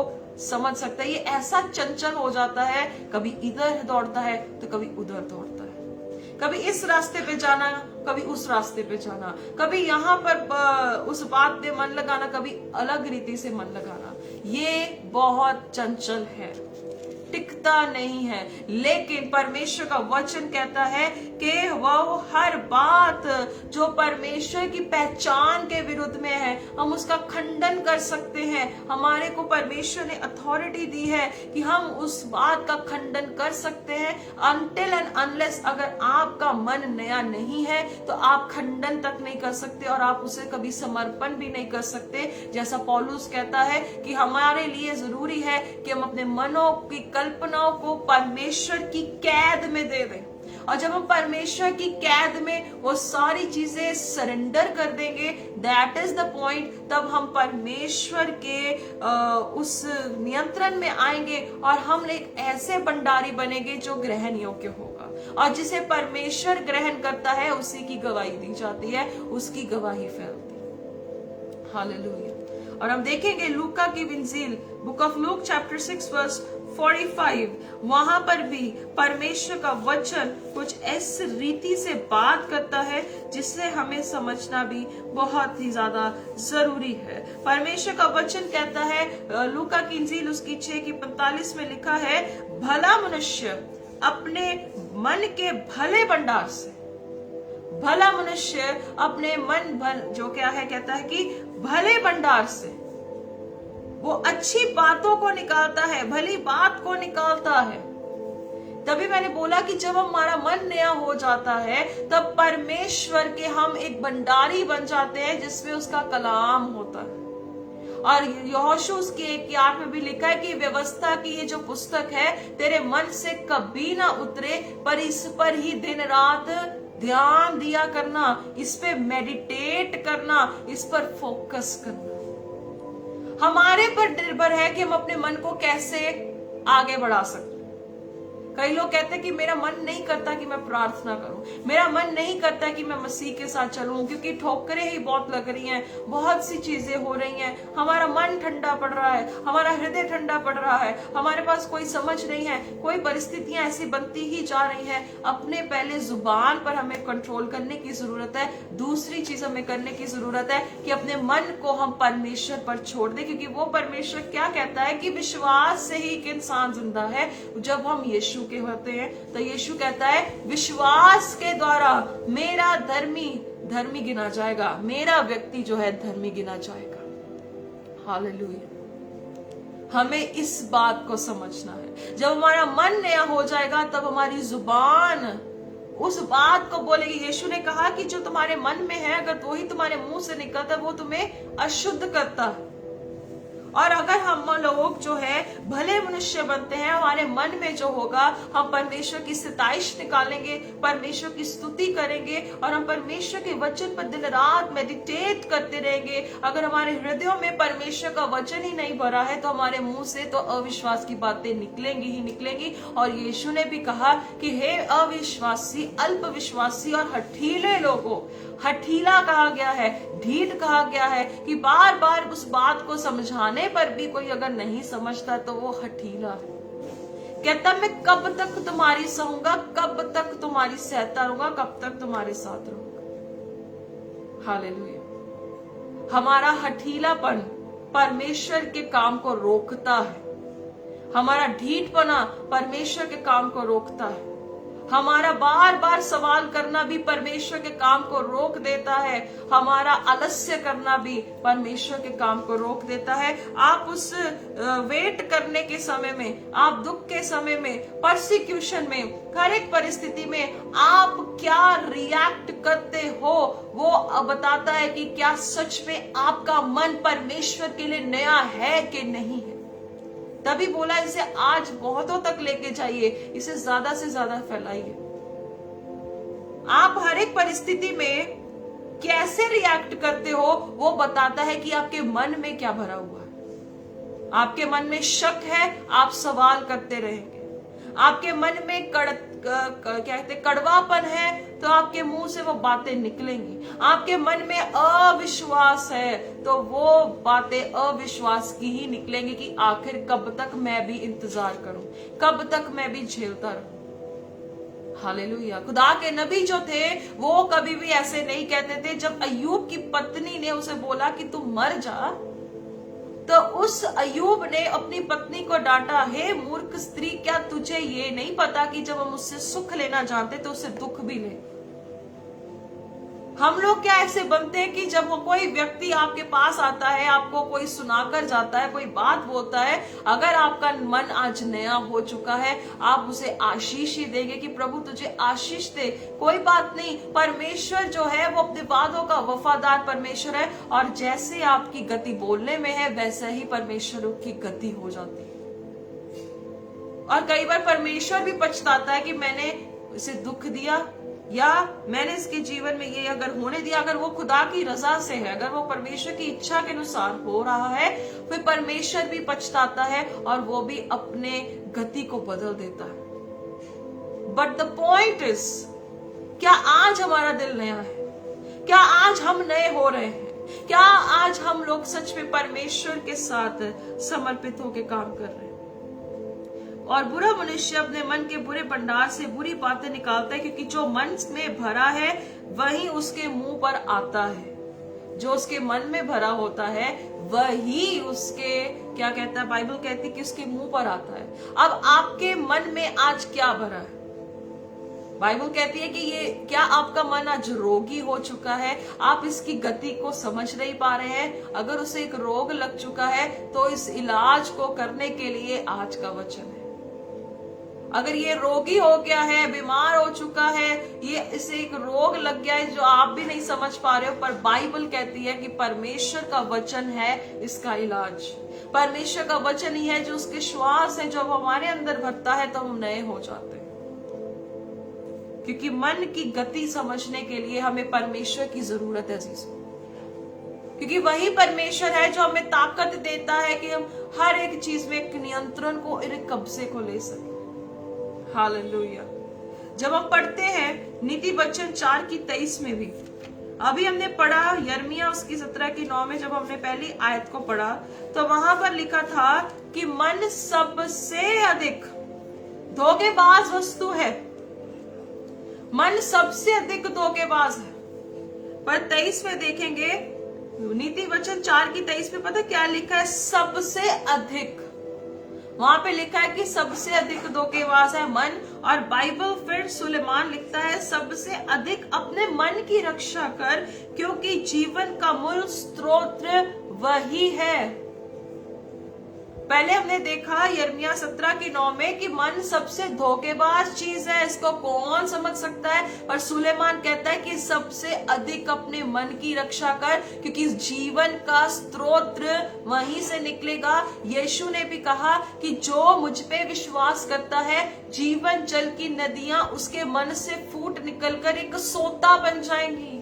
समझ सकता है। ये ऐसा चंचल हो जाता है, कभी इधर दौड़ता है तो कभी उधर दौड़ता है। कभी इस रास्ते पे जाना, कभी उस रास्ते पे जाना, कभी यहाँ पर उस बात पे मन लगाना, कभी अलग रीति से मन लगाना। ये बहुत चंचल है, टिकता नहीं है। लेकिन परमेश्वर का वचन कहता है कि वह हर बात जो परमेश्वर की पहचान के विरुद्ध में है, हम उसका खंडन कर सकते हैं। हमारे को परमेश्वर ने अथॉरिटी दी है कि हम उस बात का खंडन कर सकते हैं। अनटिल एंड अनलेस अगर आपका मन नया नहीं है तो आप खंडन तक नहीं कर सकते और आप उसे कभी समर्पण भी नहीं कर सकते। जैसा पौलुस कहता है कि हमारे लिए जरूरी है कि हम अपने मनों की कल्पनाओं को परमेश्वर की कैद में दे दें, और जब हम परमेश्वर की कैद में वो सारी चीजें सरेंडर कर देंगे, दैट इज द पॉइंट, तब हम परमेश्वर के उस नियंत्रण में आएंगे और हम एक ऐसे भंडारी बनेंगे जो ग्रहण योग्य होगा। और जिसे परमेश्वर ग्रहण करता है उसी की गवाही दी जाती है, उसकी गवाही फैलती है। हालेलुया। और हम देखेंगे लूका की इंजील, book of Luke chapter 6 verse 45, वहां पर भी परमेश्वर का वचन कुछ इस रीति से बात करता है जिससे हमें समझना भी बहुत ही ज्यादा जरूरी है। परमेश्वर का वचन कहता है, लूका की इंजील उसकी 6:45 में लिखा है, भला मनुष्य अपने मन के भले भंडार से, भला मनुष्य अपने मन जो क्या है, कहता है कि भले भंडार से वो अच्छी बातों को निकालता है, भली बात को निकालता है। तभी मैंने बोला कि जब हमारा मन नया हो जाता है तब परमेश्वर के हम एक भंडारी बन जाते हैं जिसमें उसका कलाम होता है। और यहोशू उसकी 1:8 में भी लिखा है कि व्यवस्था की ये जो पुस्तक है तेरे मन से कभी ना उतरे, पर इस पर ही दिन रात ध्यान दिया करना, इस पे मेडिटेट करना, इस पर फोकस करना। हमारे पर निर्भर है कि हम अपने मन को कैसे आगे बढ़ा सकते। कई लोग कहते हैं कि मेरा मन नहीं करता कि मैं प्रार्थना करूं, मेरा मन नहीं करता कि मैं मसीह के साथ चलूं, क्योंकि ठोकरें ही बहुत लग रही हैं, बहुत सी चीजें हो रही हैं, हमारा मन ठंडा पड़ रहा है, हमारा हृदय ठंडा पड़ रहा है, हमारे पास कोई समझ नहीं है, कोई परिस्थितियां ऐसी बनती ही जा रही हैं। अपने पहले जुबान पर हमें कंट्रोल करने की जरूरत है। दूसरी चीज हमें करने की जरूरत है कि अपने मन को हम परमेश्वर पर छोड़ दें, क्योंकि वो परमेश्वर क्या कहता है कि विश्वास से ही एक इंसान जिंदा है। जब हम यीशु के होते हैं तो यीशु कहता है विश्वास के द्वारा मेरा धर्मी गिना जाएगा, मेरा व्यक्ति जो है धर्मी गिना जाएगा। हालेलुया। हमें इस बात को समझना है। जब हमारा मन नया हो जाएगा तब हमारी जुबान उस बात को बोलेगी। यीशु ने कहा कि जो तुम्हारे मन में है अगर वही तुम्हारे मुंह से निकलता है वो तुम्हें अशुद्ध करता है। और अगर हम लोग जो है भले मनुष्य बनते हैं, हमारे मन में जो होगा, हम परमेश्वर की सिताइश निकालेंगे, परमेश्वर की स्तुति करेंगे और हम परमेश्वर के वचन पर दिन रात मेडिटेट करते रहेंगे। अगर हमारे हृदयों में परमेश्वर का वचन ही नहीं भरा है तो हमारे मुंह से तो अविश्वास की बातें निकलेंगी ही निकलेंगी। और यीशु ने भी कहा कि हे अविश्वासी, अल्प विश्वासी और हठीले लोगों, हठीला कहा गया है, ढीठ कहा गया है कि बार बार उस बात को समझाने पर भी कोई अगर नहीं समझता तो वो हठीला है। कहता मैं कब तक तुम्हारी सहूंगा, कब तक तुम्हारी सहता रहूंगा, कब तक तुम्हारे साथ रहूंगा। हालेलुया। हमारा हठीलापन परमेश्वर के काम को रोकता है। हमारा ढीठपना परमेश्वर के काम को रोकता है। हमारा बार बार सवाल करना भी परमेश्वर के काम को रोक देता है। हमारा आलस्य करना भी परमेश्वर के काम को रोक देता है। आप उस वेट करने के समय में, आप दुख के समय में, परसिक्यूशन में, हर एक परिस्थिति में आप क्या रिएक्ट करते हो वो बताता है कि क्या सच में आपका मन परमेश्वर के लिए नया है कि नहीं है। तभी बोला इसे आज बहुतों तक लेके जाइए, इसे ज्यादा से ज्यादा फैलाइए। आप हर एक परिस्थिति में कैसे रिएक्ट करते हो वो बताता है कि आपके मन में क्या भरा हुआ है। आपके मन में शक है, आप सवाल करते रहेंगे। आपके मन में कड़वापन है तो आपके मुंह से वो बातें निकलेंगी। आपके मन में अविश्वास है तो वो बातें अविश्वास की ही निकलेंगी कि आखिर कब तक मैं भी इंतजार करूं, कब तक मैं भी झेलता रहूं। हालेलुया। खुदा के नबी जो थे वो कभी भी ऐसे नहीं कहते थे। जब अय्यूब की पत्नी ने उसे बोला कि तू मर जा, तो उस अय्यूब ने अपनी पत्नी को डांटा, हे मूर्ख स्त्री, क्या तुझे ये नहीं पता कि जब हम उससे सुख लेना जानते तो उससे दुख भी ले। हम लोग क्या ऐसे बनते हैं कि जब कोई व्यक्ति आपके पास आता है, आपको कोई सुनाकर जाता है, कोई बात बोलता है, अगर आपका मन आज नया हो चुका है, आप उसे आशीष ही देंगे कि प्रभु तुझे आशीष दे। कोई बात नहीं, परमेश्वर जो है वो अपने वादों का वफादार परमेश्वर है, और जैसे आपकी गति बोलने में है वैसे ही परमेश्वर की गति हो जाती है। और कई बार परमेश्वर भी पछताता है कि मैंने इसे दुख दिया, या मैंने इसके जीवन में ये अगर होने दिया। अगर वो खुदा की रजा से है, अगर वो परमेश्वर की इच्छा के अनुसार हो रहा है, फिर परमेश्वर भी पछताता है और वो भी अपने गति को बदल देता है। बट द पॉइंट इज, क्या आज हमारा दिल नया है? क्या आज हम नए हो रहे हैं? क्या आज हम लोग सच में परमेश्वर के साथ समर्पित होकर काम कर रहे हैं? और बुरा मनुष्य अपने मन के बुरे भंडार से बुरी बातें निकालता है, क्योंकि जो मन में भरा है वही उसके मुंह पर आता है। जो उसके मन में भरा होता है वही उसके, क्या कहता है बाइबल कहती है कि उसके मुंह पर आता है। अब आपके मन में आज क्या भरा है? बाइबल कहती है कि ये क्या आपका मन आज रोगी हो चुका है? आप इसकी गति को समझ नहीं पा रहे हैं। अगर उसे एक रोग लग चुका है तो इस इलाज को करने के लिए आज का वचन है। अगर ये रोगी हो गया है, बीमार हो चुका है, ये इसे एक रोग लग गया है जो आप भी नहीं समझ पा रहे हो, पर बाइबल कहती है कि परमेश्वर का वचन है इसका इलाज। परमेश्वर का वचन ही है जो उसके श्वास है, जब हमारे अंदर भरता है तो हम नए हो जाते हैं। क्योंकि मन की गति समझने के लिए हमें परमेश्वर की जरूरत है अजीजों, क्योंकि वही परमेश्वर है जो हमें ताकत देता है कि हम हर एक चीज में एक नियंत्रण को, एक कब्जे को ले सके। हालेलुया। जब हम पढ़ते हैं नीति वचन 4:23 में भी, अभी हमने पढ़ा यिर्मयाह उसकी 17:9 में, जब हमने पहली आयत को पढ़ा तो वहां पर लिखा था कि मन सबसे अधिक धोखेबाज वस्तु है। मन सबसे अधिक धोखेबाज है। पर 23 में देखेंगे, नीति वचन 4:23 में पता क्या लिखा है? सबसे अधिक। वहां पे लिखा है कि सबसे अधिक धोखेबाज है मन। और बाइबल फिर सुलेमान लिखता है, सबसे अधिक अपने मन की रक्षा कर, क्योंकि जीवन का मूल स्रोत वही है। पहले हमने देखा यिर्मयाह 17:9 में कि मन सबसे धोखेबाज चीज है, इसको कौन समझ सकता है? और सुलेमान कहता है कि सबसे अधिक अपने मन की रक्षा कर, क्योंकि जीवन का स्रोत वहीं से निकलेगा। यीशु ने भी कहा कि जो मुझ पे विश्वास करता है, जीवन जल की नदियां उसके मन से फूट निकलकर एक सोता बन जाएंगी।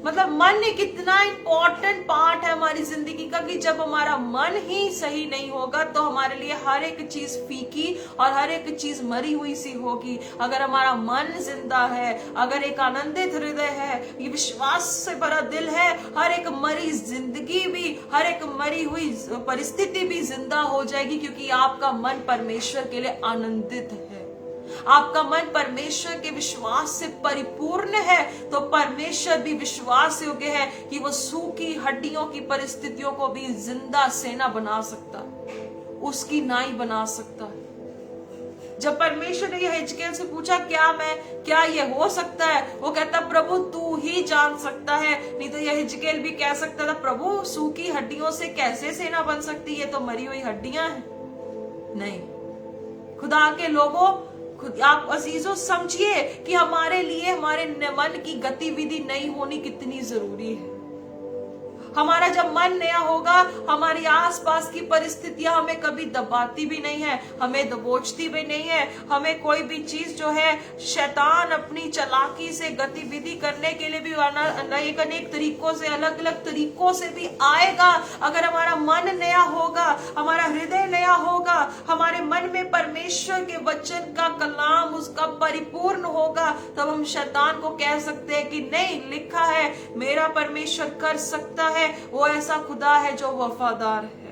मतलब मन एक इतना इंपॉर्टेंट पार्ट है हमारी जिंदगी का कि जब हमारा मन ही सही नहीं होगा तो हमारे लिए हर एक चीज फीकी और हर एक चीज मरी हुई सी होगी। अगर हमारा मन जिंदा है, अगर एक आनंदित हृदय है, ये विश्वास से भरा दिल है, हर एक मरी जिंदगी भी, हर एक मरी हुई परिस्थिति भी जिंदा हो जाएगी, क्योंकि आपका मन परमेश्वर के लिए आनंदित है। आपका मन परमेश्वर के विश्वास से परिपूर्ण है, तो परमेश्वर भी विश्वास योग्य है कि वो सूखी हड्डियों की परिस्थितियों को भी जिंदा सेना बना सकता है, उसकी नाई बना सकता है। जब परमेश्वर ने यहेजकेल से पूछा क्या ये हो सकता है, वो कहता प्रभु तू ही जान सकता है। नहीं तो यहेजकेल भी कह सकता था, प्रभु सूखी हड्डियों से कैसे सेना बन सकती है, तो मरी हुई हड्डियां हैं। नहीं, खुदा के लोगों, आप अजीजों समझिए कि हमारे लिए हमारे मन की गतिविधि नहीं होनी कितनी जरूरी है। हमारा जब मन नया होगा, हमारी आसपास की परिस्थितियां हमें कभी दबाती भी नहीं है, हमें दबोचती भी नहीं है। हमें कोई भी चीज जो है, शैतान अपनी चालाकी से गतिविधि करने के लिए भी अनेक तरीकों से, अलग अलग तरीकों से भी आएगा। अगर हमारा मन नया होगा, हमारा हृदय नया होगा, हमारे मन में परमेश्वर के वचन का कलाम उसका परिपूर्ण होगा, तब हम शैतान को कह सकते हैं कि नहीं, लिखा है मेरा परमेश्वर कर सकता है। वो ऐसा खुदा है जो वफादार है,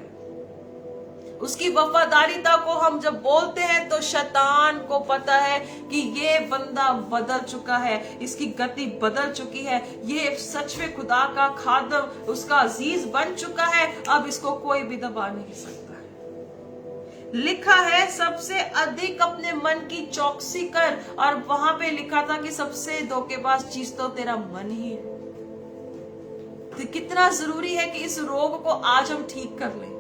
उसकी वफादारिता को हम जब बोलते हैं तो शैतान को पता है कि ये बंदा बदल चुका है, इसकी गति बदल चुकी है, ये सच में खुदा का खादम, उसका अजीज बन चुका है, अब इसको कोई भी दबा नहीं सकता। लिखा है सबसे अधिक अपने मन की चौकसी कर, और वहां पे लिखा था कि सबसे धोखेबाज चीज तो तेरा मन ही है। तो कितना जरूरी है कि इस रोग को आज हम ठीक कर लें,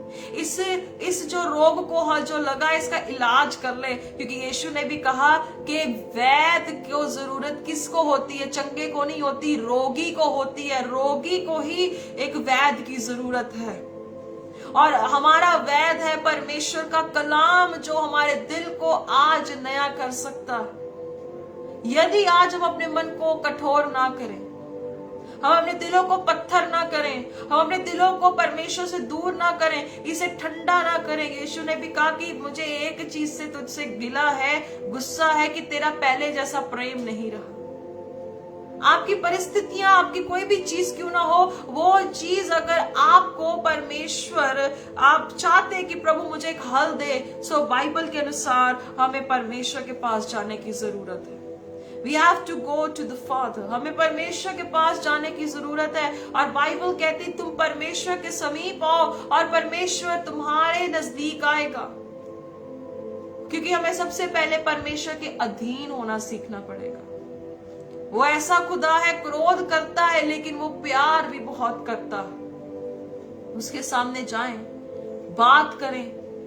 इस जो रोग को जो लगा इसका इलाज कर ले, क्योंकि यीशु ने भी कहा कि वैद्य को जरूरत किसको होती है? चंगे को नहीं होती, रोगी को होती है। रोगी को ही एक वैद्य की जरूरत है, और हमारा वैद्य है परमेश्वर का कलाम, जो हमारे दिल को आज नया कर सकता। यदि आज हम अपने मन को कठोर ना करें, हम अपने दिलों को पत्थर ना करें, हम अपने दिलों को परमेश्वर से दूर ना करें, इसे ठंडा ना करें। यीशु ने भी कहा कि मुझे एक चीज से तुझसे गिला है, गुस्सा है कि तेरा पहले जैसा प्रेम नहीं रहा। आपकी परिस्थितियां, आपकी कोई भी चीज क्यों ना हो, वो चीज अगर आपको परमेश्वर, आप चाहते हैं कि प्रभु मुझे एक हल दे, सो बाइबल के अनुसार हमें परमेश्वर के पास जाने की जरूरत है। We have to go to the Father. हमें परमेश्वर के पास जाने की जरूरत है, और बाइबल कहती तुम परमेश्वर के समीप आओ और परमेश्वर तुम्हारे नजदीक आएगा, क्योंकि हमें सबसे पहले परमेश्वर के अधीन होना सीखना पड़ेगा। वो ऐसा खुदा है, क्रोध करता है लेकिन वो प्यार भी बहुत करता है। उसके सामने जाएं, बात करें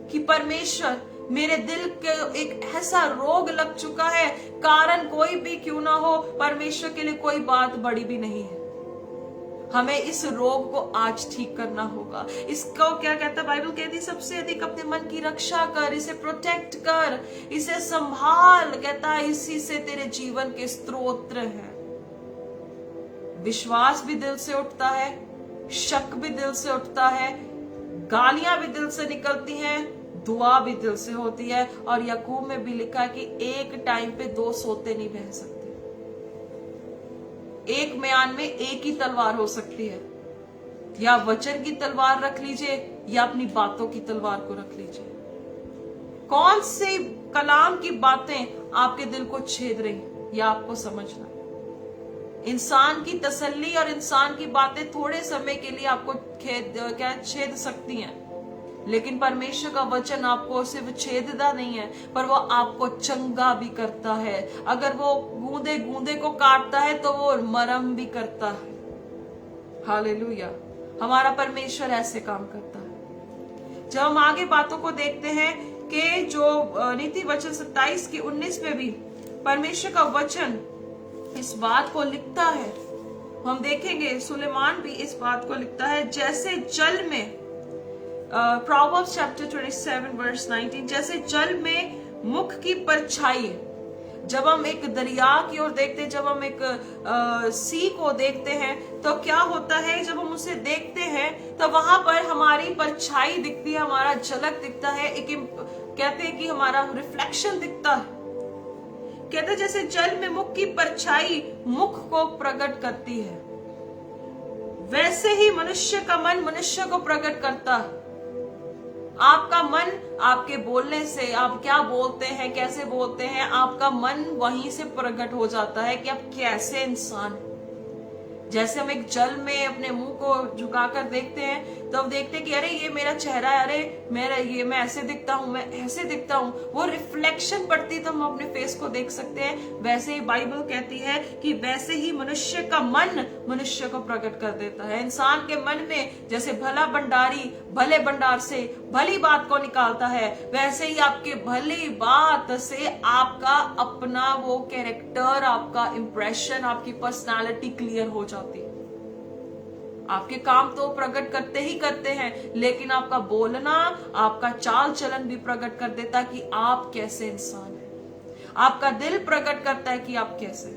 कि परमेश्वर, मेरे दिल के एक ऐसा रोग लग चुका है, कारण कोई भी क्यों ना हो, परमेश्वर के लिए कोई बात बड़ी भी नहीं है। हमें इस रोग को आज ठीक करना होगा। इसको क्या कहता है बाइबल? कहती सबसे अधिक अपने मन की रक्षा कर, इसे प्रोटेक्ट कर, इसे संभाल। कहता है इसी से तेरे जीवन के स्त्रोत्र है। विश्वास भी दिल से उठता है, शक भी दिल से उठता है, गालियां भी दिल से निकलती हैं, दुआ भी दिल से होती है। और याकूब में भी लिखा है कि एक टाइम पे दो सोते नहीं बह सकते, एक म्यान में एक ही तलवार हो सकती है। या वचन की तलवार रख लीजिए या अपनी बातों की तलवार को रख लीजिए। कौन सी कलाम की बातें आपके दिल को छेद रही, या आपको समझना। इंसान की तसल्ली और इंसान की बातें थोड़े समय के लिए आपको छेद सकती हैं, लेकिन परमेश्वर का वचन आपको सिर्फ छेदता नहीं है, पर वो आपको चंगा भी करता है। अगर वो गूंदे गूंदे को काटता है तो वो मरहम भी करता है। हालेलुया, हमारा परमेश्वर ऐसे काम करता है। जब हम आगे बातों को देखते हैं कि जो नीति वचन 27 की 19 में भी परमेश्वर का वचन इस बात को लिखता है। हम देखेंगे सुलेमान भी इस बात को लिखता है, जैसे जल में, Proverbs chapter 27 verse 19, जैसे जल में मुख की परछाई। जब हम एक दरिया की ओर देखते हैं, जब हम एक सी को देखते हैं, तो क्या होता है, जब हम उसे देखते हैं तो वहां पर हमारी परछाई दिखती है, हमारा झलक दिखता है, एक कहते हैं कि हमारा रिफ्लेक्शन दिखता है। कहते हैं जैसे जल में मुख की परछाई मुख को प्रकट करती है, वैसे ही मनुष्य का मन मनुष्य को प्रकट करता है। आपका मन आपके बोलने से, आप क्या बोलते हैं, कैसे बोलते हैं, आपका मन वहीं से प्रकट हो जाता है कि आप कैसे इंसान हैं। जैसे हम एक जल में अपने मुंह को झुकाकर देखते हैं तो हम देखते हैं कि अरे ये मेरा चेहरा है, अरे मैं ऐसे दिखता हूं, मैं ऐसे दिखता हूं। वो रिफ्लेक्शन पड़ती तो हम अपने फेस को देख सकते हैं। वैसे ही बाइबल कहती है कि वैसे ही मनुष्य का मन मनुष्य को प्रकट कर देता है। इंसान के मन में जैसे भला भंडारी भले भंडार से भली बात को निकालता है, वैसे ही आपके भली बात से आपका अपना वो कैरेक्टर, आपका इंप्रेशन, आपकी पर्सनालिटी क्लियर हो जाती है। आपके काम तो प्रकट करते ही करते हैं, लेकिन आपका बोलना, आपका चाल चलन भी प्रकट कर देता है कि आप कैसे इंसान हैं। आपका दिल प्रकट करता है कि आप कैसे।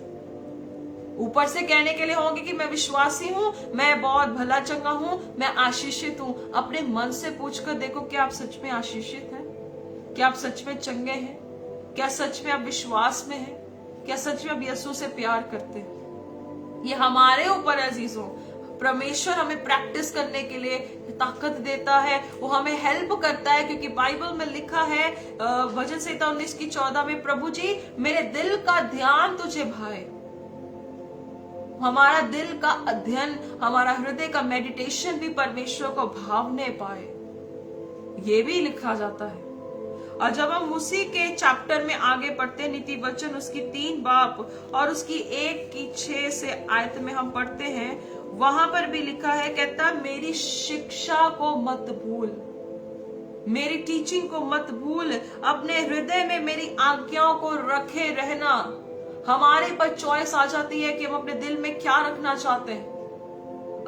ऊपर से कहने के लिए होंगे कि मैं विश्वासी हूं, मैं बहुत भला चंगा हूं, मैं आशीषित हूं। अपने मन से पूछकर देखो, क्या आप सच में आशीषित हैं? क्या आप सच में चंगे हैं? क्या सच में आप विश्वास में हैं? क्या सच में आप यीशु से प्यार करते हैं? ये हमारे ऊपर अजीजों, परमेश्वर हमें प्रैक्टिस करने के लिए ताकत देता है, वो हमें हेल्प करता है, क्योंकि बाइबल में लिखा है भजन संहिता 19:14 में, प्रभु जी मेरे दिल का ध्यान तुझे भाए। हमारा दिल का अध्ययन, हमारा हृदय का मेडिटेशन भी परमेश्वर को भावने पाए, ये भी लिखा जाता है। और जब हम उसी के चैप्टर में आगे पढ़ते हैं, नीति वचन उसकी 3 बाब और उसकी 1-6 से आयत में हम पढ़ते हैं, वहां पर भी लिखा है, कहता मेरी शिक्षा को मत भूल, मेरी टीचिंग को मत भूल, अपने हृदय में मेरी आज्ञाओं को रखे रहना। हमारे पर चॉइस आ जाती है कि हम अपने दिल में क्या रखना चाहते हैं।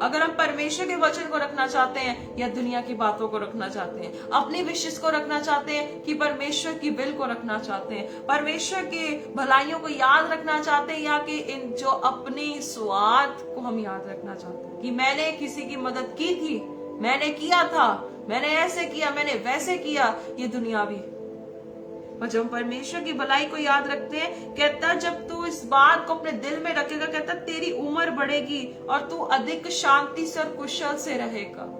अगर हम परमेश्वर के वचन को रखना चाहते हैं या दुनिया की बातों को रखना चाहते हैं, अपनी विशेष को रखना चाहते हैं कि परमेश्वर की विल को रखना चाहते हैं, परमेश्वर की भलाइयों को याद रखना चाहते हैं या कि इन जो अपनी स्वार्थ को हम याद रखना चाहते हैं कि मैंने किसी की मदद की थी, मैंने किया था, मैंने ऐसे किया, मैंने वैसे किया, ये दुनियावी। और जब परमेश्वर की भलाई को याद रखते हैं, कहता जब तू इस बात को अपने दिल में रखेगा, कहता तेरी उम्र बढ़ेगी और तू अधिक शांति से और कुशल से रहेगा।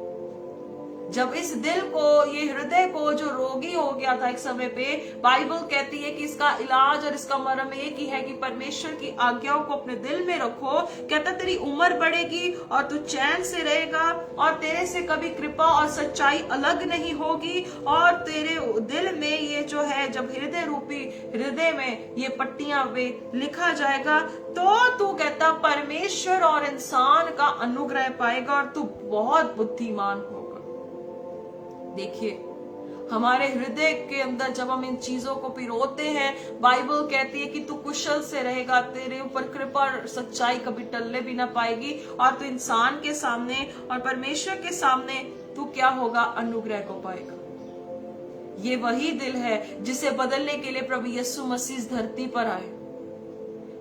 जब इस दिल को, ये हृदय को जो रोगी हो गया था एक समय पे, बाइबल कहती है कि इसका इलाज और इसका मर्म एक ही है कि परमेश्वर की आज्ञाओं को अपने दिल में रखो। कहता तेरी उम्र बढ़ेगी और तू चैन से रहेगा और तेरे से कभी कृपा और सच्चाई अलग नहीं होगी। और तेरे दिल में ये जो है, जब हृदय रूपी हृदय में ये पट्टियां वे लिखा जाएगा, तो तू कहता परमेश्वर और इंसान का अनुग्रह पाएगा और तू बहुत बुद्धिमान होगा। देखिए, हमारे हृदय के अंदर जब हम इन चीजों को पिरोते हैं, बाइबल कहती है कि तू कुशल से रहेगा, तेरे ऊपर कृपा और सच्चाई कभी टलने भी ना पाएगी और तू इंसान के सामने और परमेश्वर के सामने तू क्या होगा, अनुग्रह को पाएगा। ये वही दिल है जिसे बदलने के लिए प्रभु यीशु मसीह इस धरती पर आए।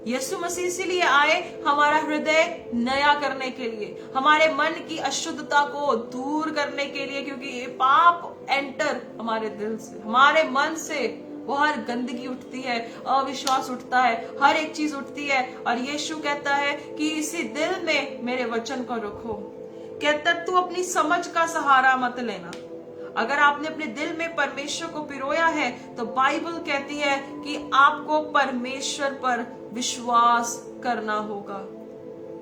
यीशु मसीह इसीलिए आए, हमारा हृदय नया करने के लिए, हमारे मन की अशुद्धता को दूर करने के लिए, क्योंकि ये पाप एंटर हमारे दिल से, हमारे मन से वो हर गंदगी उठती है, अविश्वास उठता है, हर एक चीज उठती है। और यीशु कहता है कि इसी दिल में मेरे वचन को रखो। कहता तू अपनी समझ का सहारा मत लेना। अगर आपने अपने दिल में परमेश्वर को पिरोया है, तो बाइबल कहती है कि आपको परमेश्वर पर विश्वास करना होगा।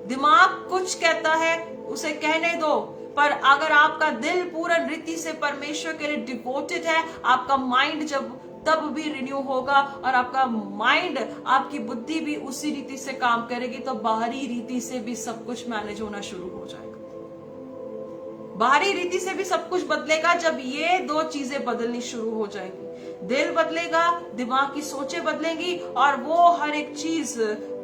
दिमाग कुछ कहता है उसे कहने दो, पर अगर आपका दिल पूर्ण रीति से परमेश्वर के लिए डिवोटेड है, आपका माइंड जब तब भी रिन्यू होगा और आपका माइंड, आपकी बुद्धि भी उसी रीति से काम करेगी, तो बाहरी रीति से भी सब कुछ मैनेज होना शुरू हो जाएगा। बाहरी रीति से भी सब कुछ बदलेगा जब ये 2 चीजें बदलनी शुरू हो जाएंगी। दिल बदलेगा, दिमाग की सोचें बदलेंगी और वो हर एक चीज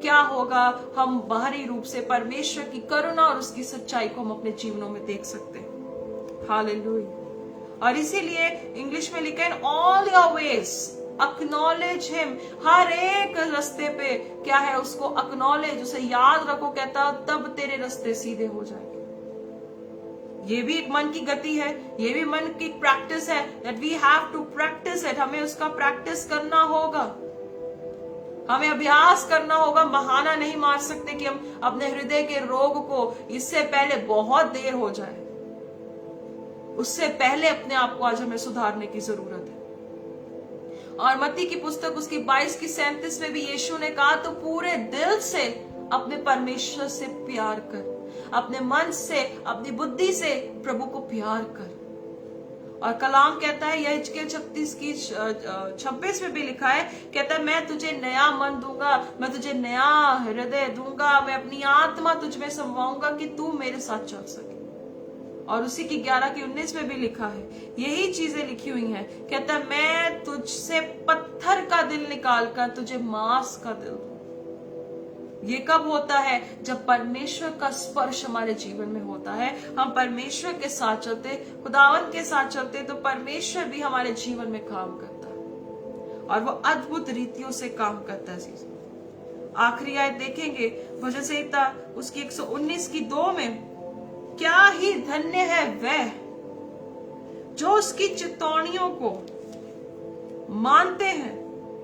क्या होगा, हम बाहरी रूप से परमेश्वर की करुणा और उसकी सच्चाई को हम अपने जीवनों में देख सकते हैं। हालेलुया। और इसीलिए इंग्लिश में लिखा है, all your ways acknowledge him. हर एक रास्ते पे क्या है, उसको एक्नॉलेज, उसे याद रखो, कहता तब तेरे रास्ते सीधे हो जाएंगे। ये भी एक मन की गति है, ये भी मन की प्रैक्टिस है, that we have to practice it। हमें उसका प्रैक्टिस करना होगा, हमें अभ्यास करना होगा। बहाना नहीं मार सकते कि हम अपने हृदय के रोग को, इससे पहले बहुत देर हो जाए, उससे पहले अपने आप को आज हमें सुधारने की जरूरत है। और मत्ती की पुस्तक उसकी 22:37 में भी यीशु ने कहा, तो पूरे दिल से अपने परमेश्वर से प्यार कर, अपने मन से, अपनी बुद्धि से प्रभु को प्यार कर। और कलाम कहता है, यहेजकेल 36:26 में भी लिखा है, कहता है मैं तुझे नया मन दूंगा, मैं तुझे नया हृदय दूंगा, मैं अपनी आत्मा तुझ में समाऊंगा कि तू मेरे साथ चल सके। और उसी की 11:19 में भी लिखा है, यही चीजें लिखी हुई हैं। कहता है मैं तुझसे पत्थर का दिल निकाल कर तुझे मांस का दिल दूं। ये कब होता है, जब परमेश्वर का स्पर्श हमारे जीवन में होता है, हम परमेश्वर के साथ चलते, खुदावन के साथ चलते, तो परमेश्वर भी हमारे जीवन में काम करता है और वो अद्भुत रीतियों से काम करता है। आखिरी आयत देखेंगे, भजन संहिता उसकी 119:2 में, क्या ही धन्य है वह जो उसकी चितौनियों को मानते हैं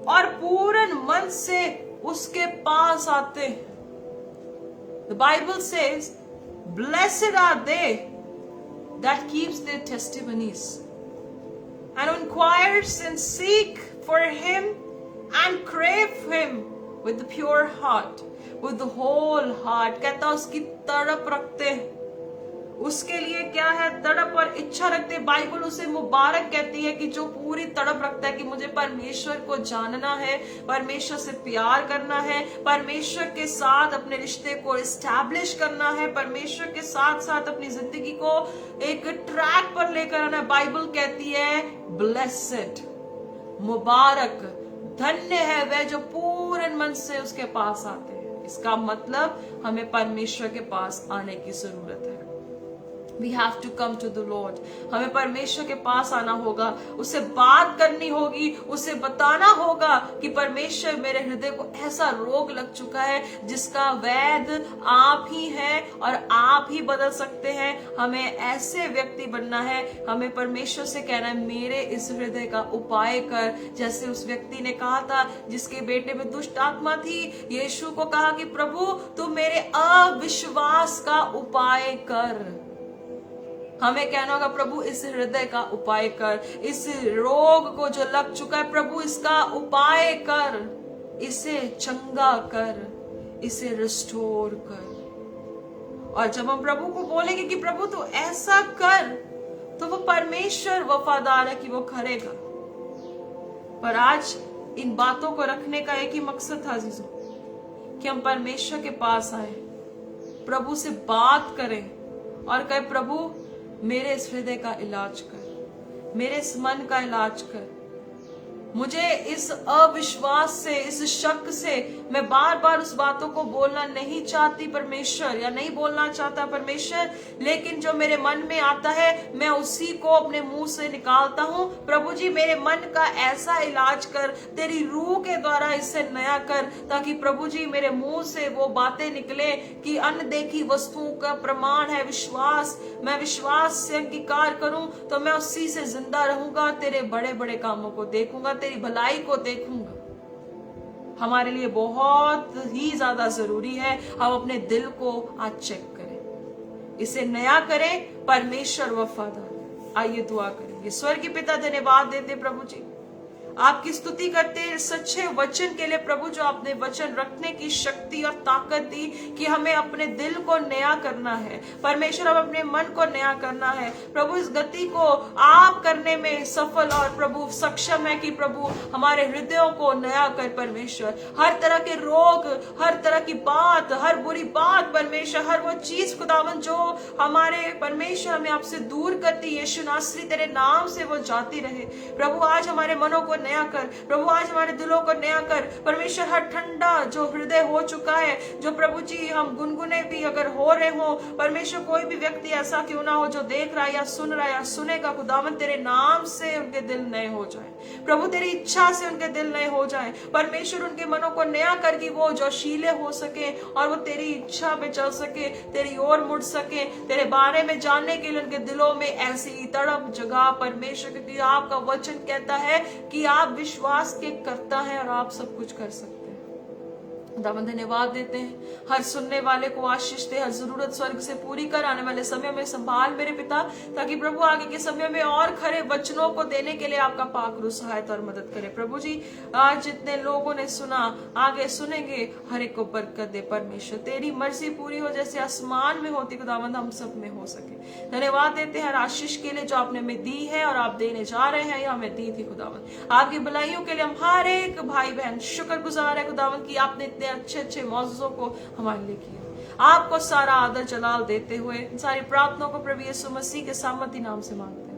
और पूर्ण मन से उसके पास आते हैं। The Bible says, Blessed are they that keeps their testimonies and inquires and seek for him and crave him with the pure heart, with the whole heart. कहता उसकी तड़प रखते हैं, उसके लिए क्या है, तड़प और इच्छा रखते। बाइबल उसे मुबारक कहती है कि जो पूरी तड़प रखता है कि मुझे परमेश्वर को जानना है, परमेश्वर से प्यार करना है, परमेश्वर के साथ अपने रिश्ते को एस्टैब्लिश करना है, परमेश्वर के साथ साथ अपनी जिंदगी को एक ट्रैक पर लेकर आना है। बाइबल कहती है ब्लेसेड, मुबारक, धन्य है वह जो पूर्ण मन से उसके पास आते हैं। इसका मतलब हमें परमेश्वर के पास आने की जरूरत है। We have to come to the Lord. हमें परमेश्वर के पास आना होगा, उससे बात करनी होगी, उसे बताना होगा कि परमेश्वर मेरे हृदय को ऐसा रोग लग चुका है जिसका वैद आप ही हैं और आप ही बदल सकते हैं। हमें ऐसे व्यक्ति बनना है, हमें परमेश्वर से कहना है मेरे इस हृदय का उपाय कर। जैसे उस व्यक्ति ने कहा था जिसके बेटे में दुष्ट आत्मा थी, यीशु को कहा कि प्रभु तू मेरे अविश्वास का उपाय कर। हमें कहना होगा प्रभु इस हृदय का उपाय कर, इस रोग को जो लग चुका है प्रभु इसका उपाय कर, इसे चंगा कर, इसे रिस्टोर कर। और जब हम प्रभु को बोलेंगे कि प्रभु तू ऐसा कर, तो वो परमेश्वर वफादार है कि वो करेगा। पर आज इन बातों को रखने का एक ही मकसद था जीजू, कि हम परमेश्वर के पास आए, प्रभु से बात करें और कहे प्रभु मेरे इस हृदय का इलाज कर, मेरे इस मन का इलाज कर। मुझे इस अविश्वास से, इस शक से मैं बार बार उस बातों को बोलना नहीं चाहती परमेश्वर, या नहीं बोलना चाहता परमेश्वर, लेकिन जो मेरे मन में आता है मैं उसी को अपने मुंह से निकालता हूं। प्रभु जी मेरे मन का ऐसा इलाज कर, तेरी रूह के द्वारा इसे नया कर, ताकि प्रभु जी मेरे मुंह से वो बातें निकले कि अनदेखी वस्तुओं का प्रमाण है विश्वास। मैं विश्वास से अंगीकार करूं तो मैं उसी से जिंदा रहूंगा, तेरे बड़े बड़े कामों को देखूंगा, तेरी भलाई को देखूंगा। हमारे लिए बहुत ही ज्यादा जरूरी है हम अपने दिल को आज चेक करें, इसे नया करें। परमेश्वर वफादार। आइए दुआ करेंगे। स्वर्गीय पिता धन्यवाद देते प्रभु जी, आपकी स्तुति करते हैं सच्चे वचन के लिए प्रभु, जो आपने वचन रखने की शक्ति और ताकत दी कि हमें अपने दिल को नया करना है परमेश्वर, हम अपने मन को नया करना है प्रभु। इस गति को आप करने में सफल और प्रभु सक्षम है कि प्रभु हमारे हृदयों को नया कर परमेश्वर। हर तरह के रोग, हर तरह की बात, हर बुरी बात परमेश्वर, हर वो चीज खुदावन जो हमारे परमेश्वर हमें आपसे दूर करती, यीशु नासरी तेरे नाम से वो जाती रहे प्रभु। आज हमारे मनों को नया कर प्रभु, आज हमारे दिलों को नया कर परमेश्वर। हर ठंडा जो हृदय हो चुका है, जो प्रभु जी हम गुनगुने भी अगर हो रहे हो परमेश्वर, कोई भी व्यक्ति ऐसा क्यों ना हो जो देख रहा है या सुन रहा है या सुनेगा, खुदावन तेरे नाम से उनके दिल नए हो जाए प्रभु, तेरी इच्छा से उनके दिल नए हो जाए परमेश्वर। उनके मनों को नया कर कि वो जोशीले हो सके और वो तेरी इच्छा पे चल सके, तेरी ओर मुड़ सके, तेरे बारे में जानने के लिए उनके दिलों में ऐसी तड़प जगा परमेश्वर, क्योंकि आपका वचन कहता है कि आप विश्वास के करता है और आप सब कुछ कर सकते हैं। खुदावंद धन्यवाद देते हैं, हर सुनने वाले को आशीष दे, हर जरूरत स्वर्ग से पूरी कर, आने वाले समय में संभाल मेरे पिता, ताकि प्रभु आगे के समय में और खरे वचनों को देने के लिए आपका पाक रूह सहायता और मदद करे प्रभु जी। आज जितने लोगों ने सुना, आगे सुनेंगे, हर एक को बरकत दे परमेश्वर, तेरी मर्जी पूरी हो जैसे आसमान में होती खुदावंद हम सब में हो सके। धन्यवाद देते हैं हर आशीष के लिए जो आपने हमें दी है और आप देने जा रहे हैं या हमें दी थी खुदावंद। आपकी भलाइयों के लिए हम हर एक भाई बहन शुक्रगुजार है खुदावंद की आपने इतने अच्छे अच्छे मौजूदों को हमारे लिए किया। आपको सारा आदर जलाल देते हुए सारी प्रार्थनाओं को प्रभु यीशु मसीह के सामर्थी नाम से मांगते हैं।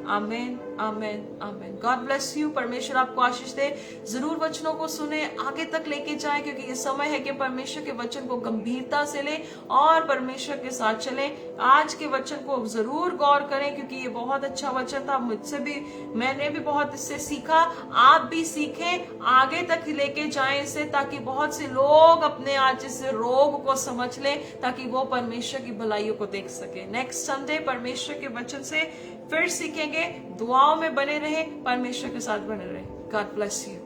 आमेन, आमेन, आमेन। God bless you. परमेश्वर आपको आशीष दे। जरूर वचनों को सुने, आगे तक लेके जाए, क्योंकि ये समय है कि परमेश्वर के वचन को गंभीरता से ले और परमेश्वर के साथ चले। आज के वचन को जरूर गौर करें, क्योंकि ये बहुत अच्छा वचन था। मुझसे भी, मैंने भी बहुत इससे सीखा। आप भी सीखें, आगे तक लेके जाएं इसे, ताकि बहुत से लोग अपने आज इस रोग को समझ लें, ताकि वो परमेश्वर की भलाइयों को देख सके। नेक्स्ट संडे परमेश्वर के वचन से फिर सीखेंगे। दुआओं में बने रहे, परमेश्वर के साथ बने रहे। God bless you.